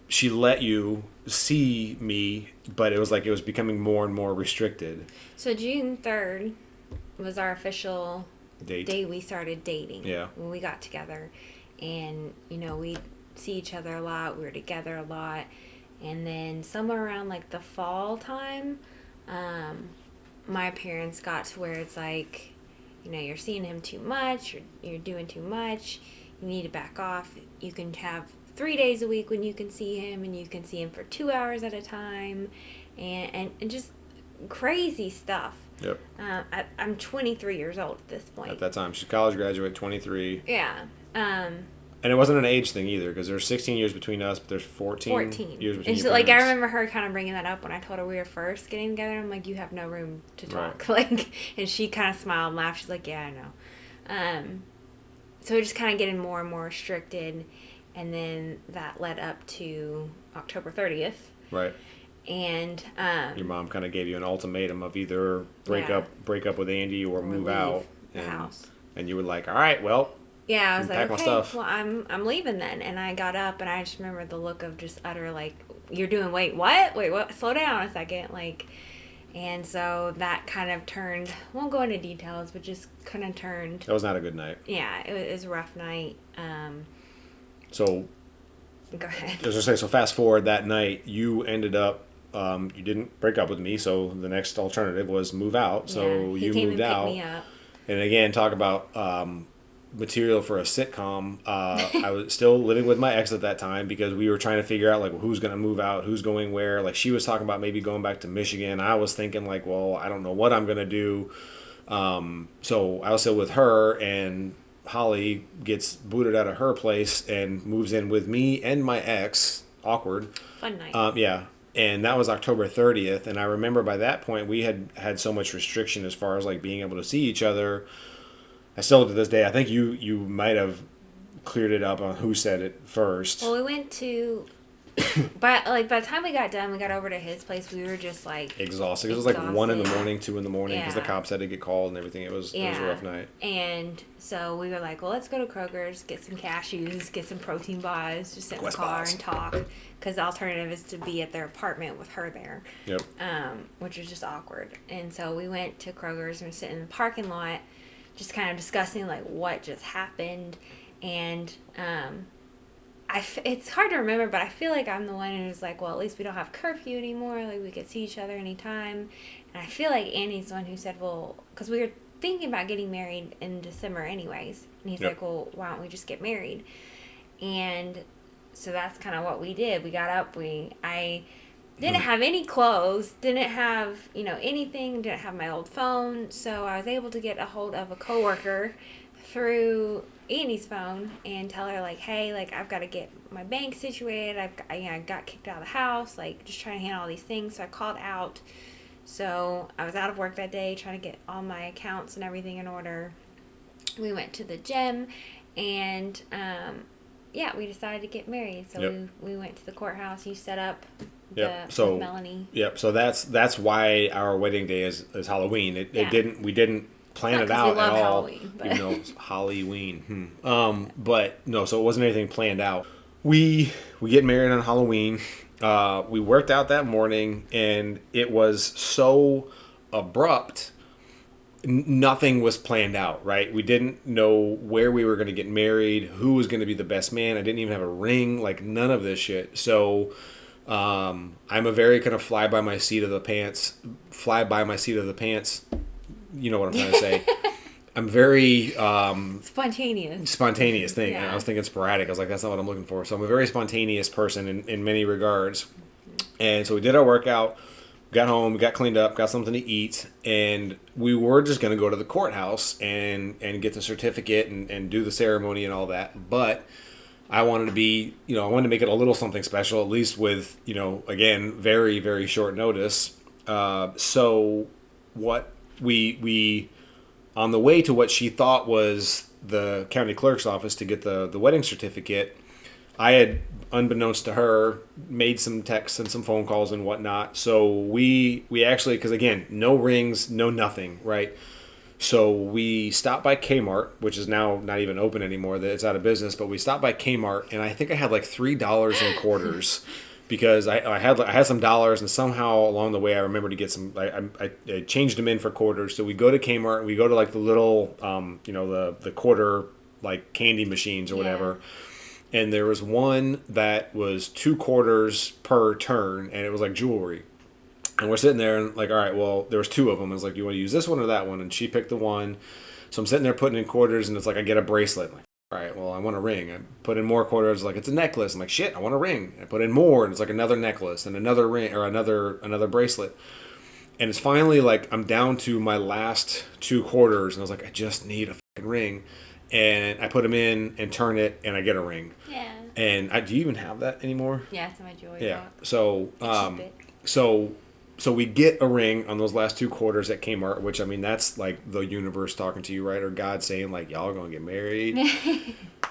Speaker 1: she let you see me, but it was like it was becoming more and more restricted.
Speaker 2: So June 3rd was our official
Speaker 1: Date.
Speaker 2: day we started dating.
Speaker 1: Yeah.
Speaker 2: When we got together. And, we see each other a lot. We were together a lot. And then somewhere around like the fall time, my parents got to where it's like, you're seeing him too much. You're doing too much. You need to back off. You can have 3 days a week when you can see him, and you can see him for 2 hours at a time, and just crazy stuff.
Speaker 1: Yep.
Speaker 2: I'm 23 years old at this point.
Speaker 1: At that time, she's a college graduate, 23.
Speaker 2: Yeah.
Speaker 1: And it wasn't an age thing either, because there's 16 years between us, but there's 14 years between
Speaker 2: and so,
Speaker 1: your
Speaker 2: like, I
Speaker 1: parents.
Speaker 2: remember her kind of bringing that up when I told her we were first getting together. I'm like, you have no room to talk.
Speaker 1: Right.
Speaker 2: Like, and she kind of smiled and laughed. She's like, yeah, I know. So we're just kind of getting more and more restricted. And then that led up to October 30th.
Speaker 1: Right.
Speaker 2: And
Speaker 1: your mom kind of gave you an ultimatum of either break up with Andy or move out
Speaker 2: the house.
Speaker 1: And you were like, all right, well,
Speaker 2: yeah, I was like,
Speaker 1: pack my
Speaker 2: okay,
Speaker 1: stuff.
Speaker 2: well, I'm leaving then. And I got up, and I just remember the look of just utter, like, you're doing, wait, what? Slow down a second. Like, and so that kind of turned, won't go into details, but just kind of turned.
Speaker 1: That was not a good night.
Speaker 2: Yeah, it was a rough night.
Speaker 1: So,
Speaker 2: go ahead.
Speaker 1: I was going to say, so fast forward that night, you ended up, you didn't break up with me, so the next alternative was move out. So
Speaker 2: yeah,
Speaker 1: you
Speaker 2: came
Speaker 1: moved
Speaker 2: and
Speaker 1: out.
Speaker 2: Picked me up.
Speaker 1: And again, talk about material for a sitcom. I was still living with my ex at that time because we were trying to figure out like who's going to move out, who's going where. Like she was talking about maybe going back to Michigan. I was thinking like, well, I don't know what I'm going to do. So I was still with her, and Holly gets booted out of her place and moves in with me and my ex. Awkward.
Speaker 2: Fun night.
Speaker 1: Yeah. And that was October 30th. And I remember by that point we had so much restriction as far as like being able to see each other. I still to this day, I think you might have cleared it up on who said it first.
Speaker 2: Well, we went to, by the time we got done, we got over to his place. We were just like
Speaker 1: exhausted. It was like 1 in the morning, 2 in the morning, because the
Speaker 2: Yeah.
Speaker 1: cops had to get called and everything. It was a rough night.
Speaker 2: And so we were like, well, let's go to Kroger's, get some cashews, get some protein bars, just sit in the car and talk. Because the alternative is to be at their apartment with her there.
Speaker 1: Yep.
Speaker 2: Which was just awkward. And so we went to Kroger's and we're sitting in the parking lot, just kind of discussing like what just happened. And it's hard to remember, but I feel like I'm the one who's like, well, at least we don't have curfew anymore. Like we could see each other anytime. And I feel like Andy's the one who said, well, because we were thinking about getting married in December anyways. And he's like, well, why don't we just get married? And so that's kind of what we did. We got up. I didn't have any clothes, didn't have, anything, didn't have my old phone. So I was able to get a hold of a coworker through Andy's phone and tell her, like, hey, like, I've got to get my bank situated. I got kicked out of the house, like, just trying to handle all these things. So I called out. So I was out of work that day trying to get all my accounts and everything in order. We went to the gym and, yeah, we decided to get married. So
Speaker 1: Yep.
Speaker 2: we went to the courthouse. You set up
Speaker 1: Yep.
Speaker 2: with Melanie.
Speaker 1: Yep. So that's why our wedding day is Halloween. We didn't plan it
Speaker 2: Not 'cause
Speaker 1: out
Speaker 2: we love
Speaker 1: at all.
Speaker 2: Halloween, but-
Speaker 1: Even though it's Halloween. But no, so it wasn't anything planned out. We get married on Halloween. We worked out that morning, and it was so abrupt. Nothing was planned out, right? We didn't know where we were going to get married, who was going to be the best man. I didn't even have a ring, like none of this shit. So I'm a very kind of fly by my seat of the pants. You know what I'm trying to say. I'm very spontaneous thing.
Speaker 2: Yeah.
Speaker 1: I was thinking sporadic. I was like, that's not what I'm looking for. So I'm a very spontaneous person in many regards. And so we did our workout, got home, got cleaned up, got something to eat, and we were just going to go to the courthouse and get the certificate and do the ceremony and all that. But I wanted to be, I wanted to make it a little something special, at least with, again, very, very short notice. So what we on the way to what she thought was the county clerk's office to get the wedding certificate, I had, unbeknownst to her, made some texts and some phone calls and whatnot. So we actually, because again, no rings, no nothing, right? So we stopped by Kmart, which is now not even open anymore. That it's out of business. But we stopped by Kmart, and I think I had like $3 in quarters because I had some dollars, and somehow along the way I remembered to get some. I changed them in for quarters. So we go to Kmart, and we go to like the little the quarter like candy machines or whatever. And there was one that was 2 quarters per turn, and it was like jewelry. And we're sitting there and like, all right, well, there was 2 of them. I was like, you want to use this one or that one? And she picked the one. So I'm sitting there putting in quarters, and it's like I get a bracelet. I'm like, all right, well, I want a ring. I put in more quarters, like it's a necklace. I'm like, shit, I want a ring. I put in more, and it's like another necklace and another ring or another bracelet. And it's finally like I'm down to my last 2 quarters, and I was like, I just need a fucking ring. And I put them in and turn it, and I get a ring.
Speaker 2: Yeah.
Speaker 1: And do you even have that anymore?
Speaker 2: Yeah, it's in my jewelry
Speaker 1: Yeah.
Speaker 2: box.
Speaker 1: So so we get a ring on those last 2 quarters at Kmart, which I mean that's like the universe talking to you, right? Or God saying like y'all are gonna get married.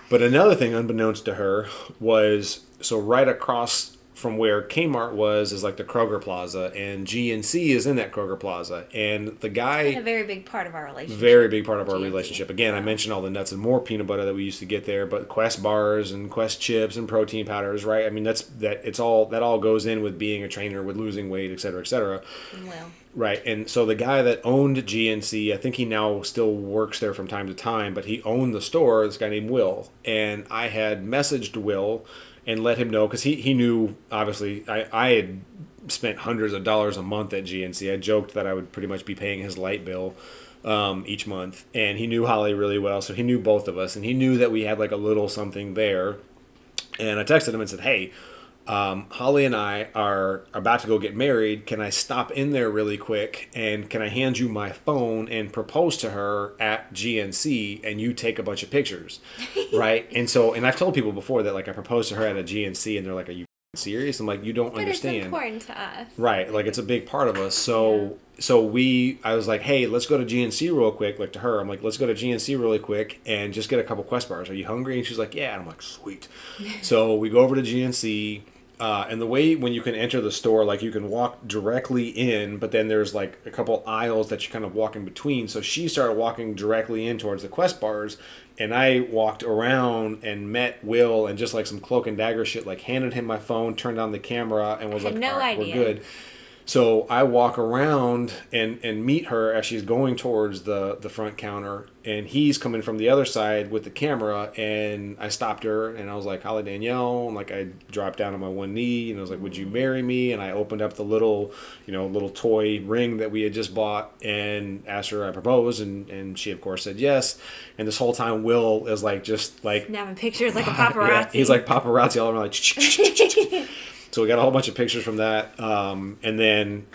Speaker 1: But another thing, unbeknownst to her, was so right across from where Kmart was is like the Kroger Plaza, and GNC is in that Kroger Plaza, and the guy.
Speaker 2: It's been a very big part of our relationship.
Speaker 1: Very big part of our
Speaker 2: GNC.
Speaker 1: relationship. Again, I mentioned all the nuts and more peanut butter that we used to get there, but Quest bars and Quest chips and protein powders, right? I mean, that all goes in with being a trainer, with losing weight, et cetera, et cetera.
Speaker 2: Well.
Speaker 1: Right, and so the guy that owned GNC, I think he now still works there from time to time, but he owned the store, this guy named Will, and I had messaged Will and let him know, because he knew, obviously, I had spent hundreds of dollars a month at GNC. I joked that I would pretty much be paying his light bill each month, and he knew Holly really well, so he knew both of us, and he knew that we had like a little something there, and I texted him and said, hey, Holly and I are about to go get married. Can I stop in there really quick, and can I hand you my phone and propose to her at GNC, and you take a bunch of pictures, right? And I've told people before that like I proposed to her at a GNC, and they're like, are you serious? I'm like, you don't understand.
Speaker 2: It's important to us.
Speaker 1: Right, like it's a big part of us. So I was like, hey, let's go to GNC real quick, like to her. I'm like, let's go to GNC really quick and just get a couple Quest bars. Are you hungry? And she's like, yeah. And I'm like, sweet. So we go over to GNC. And the way when you can enter the store, like you can walk directly in, but then there's like a couple aisles that you kind of walk in between. So she started walking directly in towards the Quest bars, and I walked around and met Will and just like some cloak and dagger shit, like handed him my phone, turned on the camera, and was like,
Speaker 2: no
Speaker 1: all right,
Speaker 2: idea.
Speaker 1: we're good. So I walk around and meet her as she's going towards the front counter, and he's coming from the other side with the camera, and I stopped her, and I was like, Holly Danielle, and like I dropped down on my one knee, and I was like, would you marry me? And I opened up the little toy ring that we had just bought and asked her I proposed, and she of course said yes. And this whole time Will is like just like
Speaker 2: snapping pictures like a paparazzi.
Speaker 1: Yeah, he's like paparazzi all over, like So we got a whole bunch of pictures from that, and then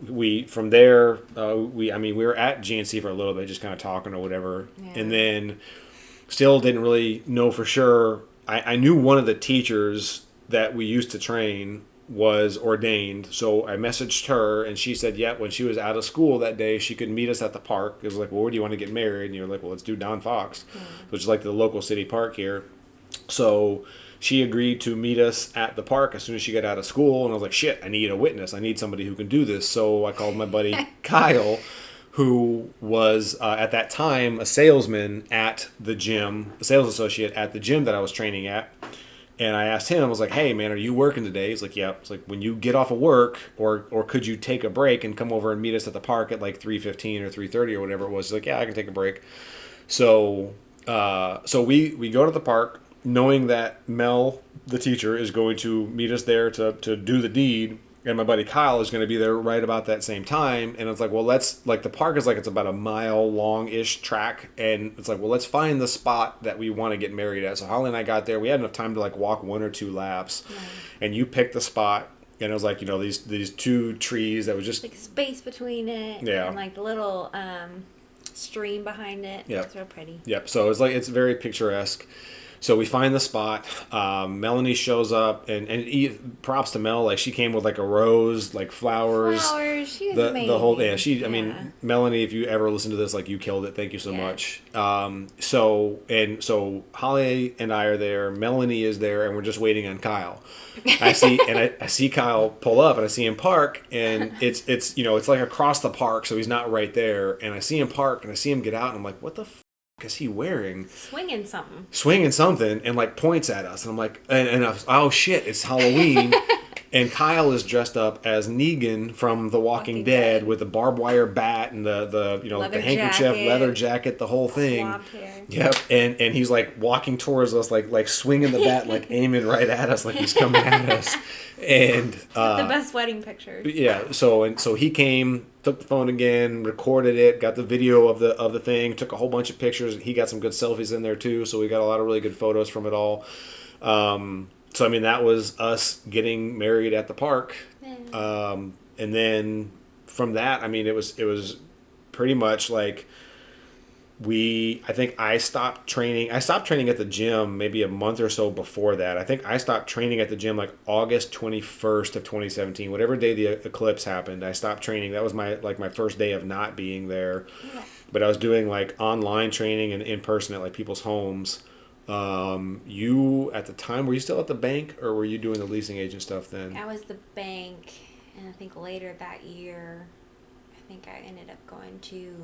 Speaker 1: we from there we were at GNC for a little bit, just kind of talking or whatever, and then still didn't really know for sure. I knew one of the teachers that we used to train was ordained, so I messaged her, and she said, yeah, when she was out of school that day, she could meet us at the park. It was like, well, where do you want to get married? And you're like, well, let's do Don Fox, which is like the local city park here. So she agreed to meet us at the park as soon as she got out of school. And I was like, shit, I need a witness. I need somebody who can do this. So I called my buddy Kyle, who was at that time a salesman at the gym, a sales associate at the gym that I was training at. And I asked him, I was like, hey, man, are you working today? He's like, yeah. It's like, when you get off of work, or could you take a break and come over and meet us at the park at like 3:15 or 3:30 or whatever it was? He's like, yeah, I can take a break. So we go to the park knowing that Mel, the teacher, is going to meet us there to do the deed. And my buddy Kyle is going to be there right about that same time. And it's like, well, the park is like, it's about a mile long-ish track. And it's like, well, let's find the spot that we want to get married at. So Holly and I got there. We had enough time to like walk 1 or 2 laps. Yeah. And you picked the spot. And it was like, these 2 trees that was just...
Speaker 2: like space between it.
Speaker 1: Yeah.
Speaker 2: And like the little stream behind it.
Speaker 1: Yep.
Speaker 2: It's real pretty.
Speaker 1: Yep. So it's very picturesque. So we find the spot. Melanie shows up, and props to Mel. Like, she came with like a rose, like flowers.
Speaker 2: She was amazing.
Speaker 1: The whole I mean, Melanie, if you ever listen to this, like, you killed it. Thank you so much. So Holly and I are there. Melanie is there, and we're just waiting on Kyle. I see Kyle pull up, and I see him park, and it's like across the park, so he's not right there. And I see him park, and I see him get out, and I'm like, what the is he wearing?
Speaker 2: Swinging something,
Speaker 1: and like points at us, and I'm like, and I was, oh shit, it's Halloween. And Kyle is dressed up as Negan from The Walking Dead with the barbed wire bat and the handkerchief, leather jacket, the whole thing.
Speaker 2: Hair.
Speaker 1: Yep. And he's like walking towards us, like swinging the bat, like aiming right at us, like he's coming at us. And
Speaker 2: the best wedding pictures.
Speaker 1: Yeah. So he came, took the phone again, recorded it, got the video of the thing, took a whole bunch of pictures. He got some good selfies in there too, so we got a lot of really good photos from it all. So I mean, that was us getting married at the park. Yeah. And then from that, I mean, it was pretty much like I think I stopped training. I stopped training at the gym maybe a month or so before that. I think I stopped training at the gym like August 21st of 2017. Whatever day the eclipse happened, I stopped training. That was my first day of not being there. Yeah. But I was doing like online training and in person at like people's homes. You at the time, were you still at the bank, or were you doing the leasing agent stuff then?
Speaker 2: I was the bank, and I think later that year, I think I ended up going to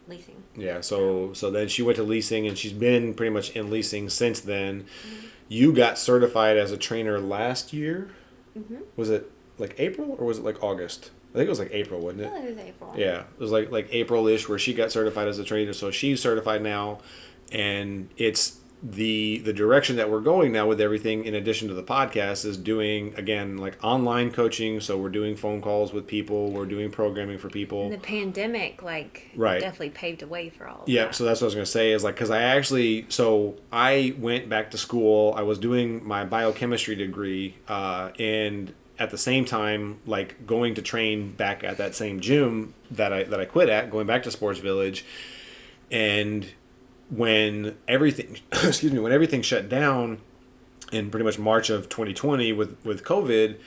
Speaker 2: leasing.
Speaker 1: Yeah, so then she went to leasing, and she's been pretty much in leasing since then. Mm-hmm. You got certified as a trainer last year. Mm-hmm. Was it like April, or was it like August? I think it was like April, wasn't it?
Speaker 2: I think it was April.
Speaker 1: Yeah, it was like April-ish where she got certified as a trainer. So she's certified now. And it's the direction that we're going now with everything, in addition to the podcast, is doing, again, like online coaching. So we're doing phone calls with people. We're doing programming for people.
Speaker 2: And the pandemic,
Speaker 1: right,
Speaker 2: definitely paved the way for all of that.
Speaker 1: Yeah, so that's what I was going to say is, like, because I went back to school. I was doing my biochemistry degree, and at the same time, like, going to train back at that same gym that I quit at, going back to Sports Village. And when everything shut down in pretty much March of 2020 with COVID,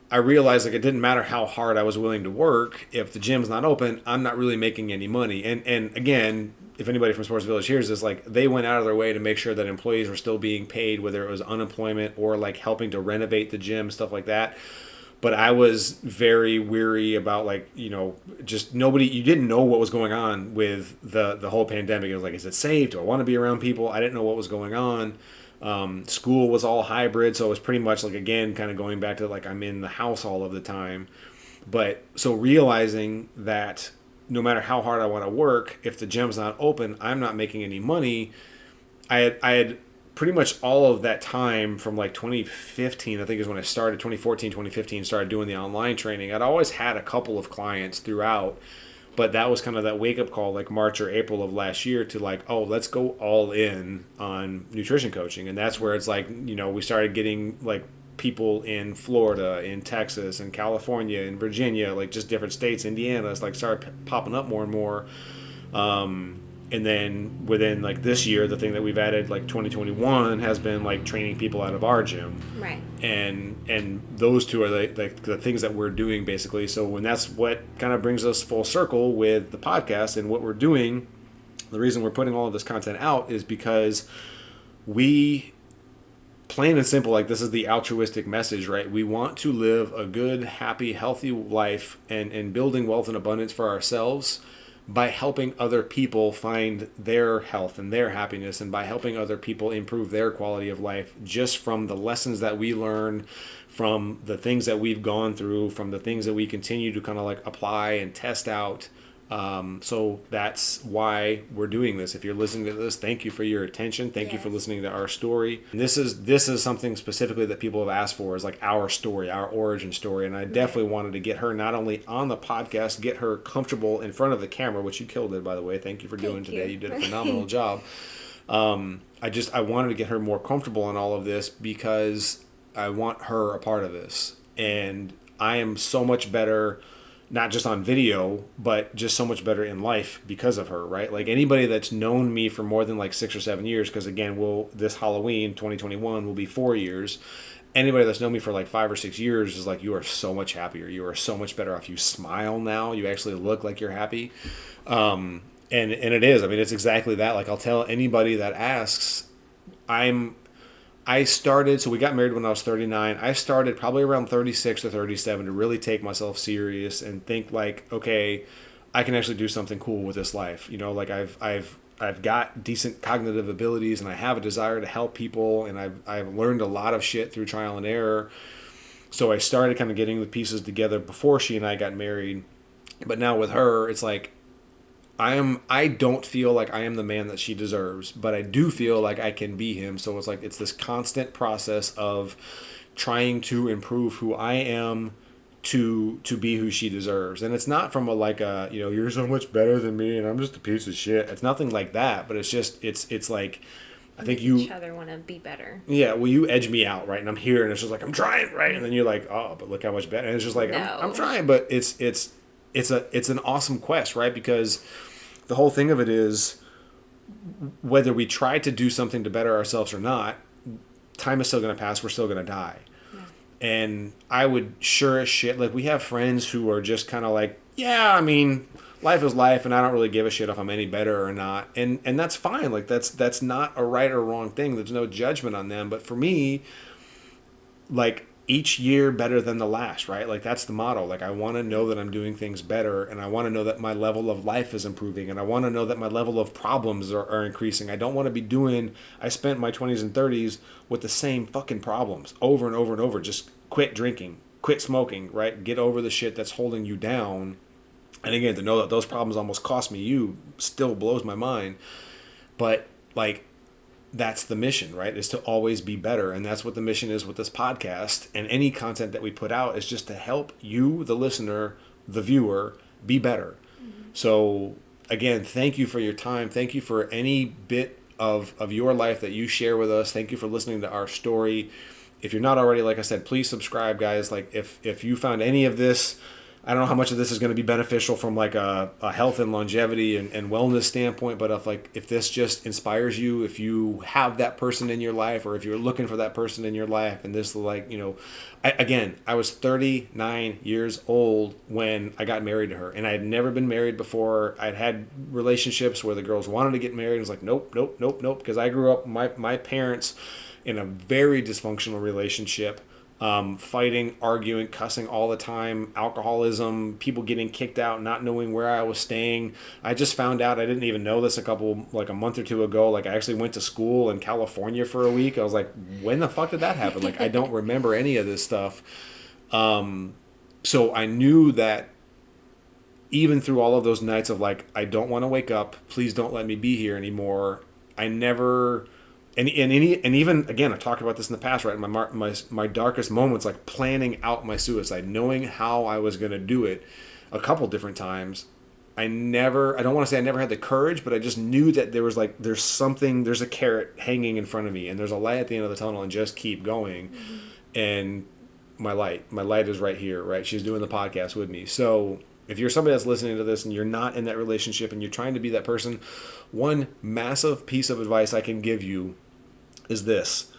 Speaker 1: I realized, like, it didn't matter how hard I was willing to work. If the gym's not open, I'm not really making any money. And again, if anybody from Sports Village hears this, like, they went out of their way to make sure that employees were still being paid, whether it was unemployment or like helping to renovate the gym, stuff like that. But I was very weary about, like, just you didn't know what was going on with the whole pandemic. It was like, is it safe? Do I want to be around people? I didn't know what was going on. School was all hybrid. So it was pretty much like, again, kind of going back to like, I'm in the house all of the time. But so realizing that no matter how hard I want to work, if the gym's not open, I'm not making any money. I had pretty much all of that time from like 2015, I think is when I started, 2014, 2015, started doing the online training. I'd always had a couple of clients throughout, but that was kind of that wake up call, like March or April of last year, to like, oh, let's go all in on nutrition coaching. And that's where it's like, we started getting like people in Florida, in Texas, in California, in Virginia, like just different states, Indiana, it's like started popping up more and more. And then within like this year, the thing that we've added, like 2021, has been like training people out of our gym.
Speaker 2: Right.
Speaker 1: And those two are the things that we're doing basically. So when that's what kind of brings us full circle with the podcast and what we're doing, the reason we're putting all of this content out is because we, plain and simple, like this is the altruistic message, right? We want to live a good, happy, healthy life and building wealth and abundance for ourselves by helping other people find their health and their happiness, and by helping other people improve their quality of life just from the lessons that we learn, from the things that we've gone through, from the things that we continue to kind of like apply and test out. So that's why we're doing this. If you're listening to this, thank you for your attention. Thank you for listening to our story. And this is something specifically that people have asked for, is like our story, our origin story. And I definitely wanted to get her not only on the podcast, get her comfortable in front of the camera, which you killed it, by the way. Thank you for doing today. You did a phenomenal job. I wanted to get her more comfortable in all of this because I want her a part of this. And I am so much better, not just on video, but just so much better in life because of her, right? Like anybody that's known me for more than like 6 or 7 years, because again, this Halloween 2021 will be 4 years. Anybody that's known me for like 5 or 6 years is like, you are so much happier. You are so much better off. You smile now. You actually look like you're happy. And it is. I mean, it's exactly that. Like I'll tell anybody that asks, so we got married when I was 39. I started probably around 36 or 37 to really take myself serious and think like, okay, I can actually do something cool with this life. You know, like I've got decent cognitive abilities and I have a desire to help people, and I've learned a lot of shit through trial and error. So I started kind of getting the pieces together before she and I got married. But now with her, it's like, I don't feel like I am the man that she deserves, but I do feel like I can be him. So it's like, it's this constant process of trying to improve who I am to be who she deserves. And it's not from you're so much better than me and I'm just a piece of shit. It's nothing like that, but it's just, it's like, I think each
Speaker 2: other want to be better.
Speaker 1: Yeah, well, you edge me out, right? And I'm here and it's just like, I'm trying, right? And then you're like, oh, but look how much better. And it's just like, no. I'm trying, but it's an awesome quest, right? Because the whole thing of it is, whether we try to do something to better ourselves or not, time is still going to pass. We're still going to die. Yeah. And I would sure as shit, like we have friends who are just kind of like, yeah, I mean, life is life and I don't really give a shit if I'm any better or not. And that's fine. Like that's not a right or wrong thing. There's no judgment on them. But for me, like, each year better than the last, right? Like that's the motto. Like I want to know that I'm doing things better, and I want to know that my level of life is improving, and I want to know that my level of problems are increasing. I don't want to be I spent my 20s and 30s with the same fucking problems over and over and over. Just quit drinking, quit smoking, right? Get over the shit that's holding you down. And again, to know that those problems almost cost me you still blows my mind. But like, that's the mission, right? Is to always be better. And that's what the mission is with this podcast. And any content that we put out is just to help you, the listener, the viewer, be better. Mm-hmm. So again, thank you for your time. Thank you for any bit of your life that you share with us. Thank you for listening to our story. If you're not already, like I said, please subscribe, guys. Like if you found any of this, I don't know how much of this is going to be beneficial from like a health and longevity and wellness standpoint, but if this just inspires you, if you have that person in your life, or if you're looking for that person in your life, and this, like, you know, I was 39 years old when I got married to her, and I had never been married before. I'd had relationships where the girls wanted to get married. I was like, nope, because I grew up, my parents in a very dysfunctional relationship. Fighting, arguing, cussing all the time, alcoholism, people getting kicked out, not knowing where I was staying. I just found out, I didn't even know this a month or two ago. Like I actually went to school in California for a week. I was like, when the fuck did that happen? Like I don't remember any of this stuff. So I knew that even through all of those nights of like, I don't want to wake up, please don't let me be here anymore. I never... And even, again, I've talked about this in the past, right? My darkest moments, like planning out my suicide, knowing how I was going to do it a couple different times. I don't want to say I never had the courage, but I just knew that there's a carrot hanging in front of me, and there's a light at the end of the tunnel, and just keep going. Mm-hmm. And my light is right here, right? She's doing the podcast with me. So if you're somebody that's listening to this and you're not in that relationship and you're trying to be that person, one massive piece of advice I can give you is this.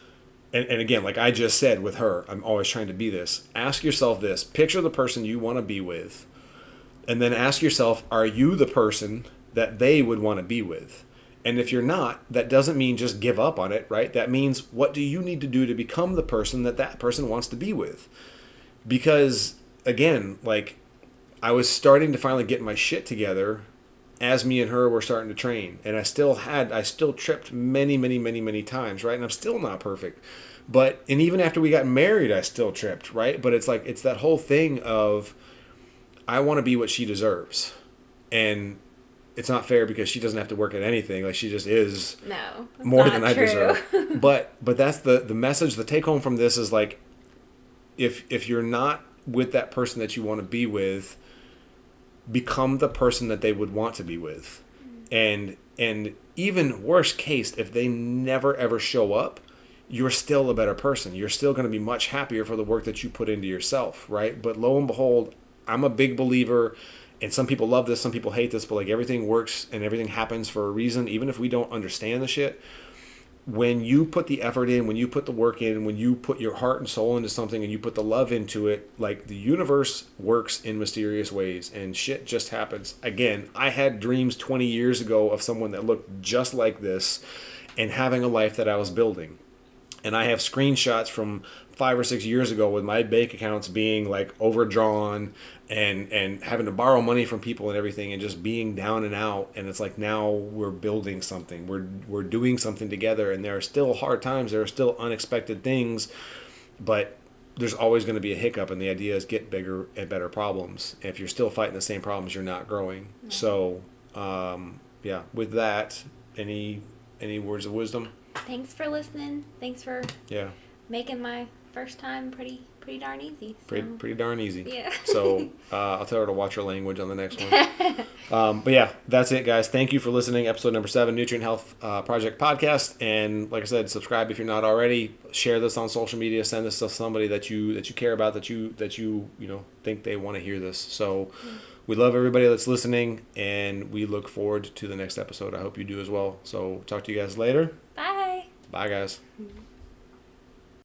Speaker 1: And again, like I just said with her, I'm always trying to be this. Ask yourself this. Picture the person you want to be with. And then ask yourself, are you the person that they would want to be with? And if you're not, that doesn't mean just give up on it, right? That means what do you need to do to become the person that that person wants to be with? Because again, like I was starting to finally get my shit together as me and her were starting to train, and I still tripped many times, right? And I'm still not perfect. But and even after we got married, I still tripped, right? But it's like it's that whole thing of I want to be what she deserves. And it's not fair because she doesn't have to work at anything. Like she just is more than I deserve. But that's the message, the take home from this is like if you're not with that person that you want to be with, become the person that they would want to be with. And even worst case, if they never ever show up, you're still a better person. You're still going to be much happier for the work that you put into yourself, right? But lo and behold, I'm a big believer, and some people love this, some people hate this, but like everything works and everything happens for a reason, even if we don't understand the shit. When you put the effort in, when you put the work in, when you put your heart and soul into something and you put the love into it, like the universe works in mysterious ways and shit just happens. Again, I had dreams 20 years ago of someone that looked just like this and having a life that I was building. And I have screenshots from 5 or 6 years ago with my bank accounts being like overdrawn and having to borrow money from people and everything and just being down and out. And it's like now we're building something. We're doing something together, and there are still hard times. There are still unexpected things, but there's always going to be a hiccup. And the idea is get bigger and better problems. And if you're still fighting the same problems, you're not growing. Mm-hmm. So, yeah, with that, any words of wisdom?
Speaker 2: Thanks for listening. Thanks for making my first time pretty darn easy. So.
Speaker 1: Pretty darn easy.
Speaker 2: Yeah.
Speaker 1: So I'll tell her to watch her language on the next one. But yeah, that's it, guys. Thank you for listening. Episode number 7, Nutrient Health Project Podcast. And like I said, subscribe if you're not already. Share this on social media. Send this to somebody that you care about, that you think they want to hear this. So we love everybody that's listening, and we look forward to the next episode. I hope you do as well. So talk to you guys later.
Speaker 2: Bye.
Speaker 1: Bye, guys.
Speaker 2: Mm-hmm.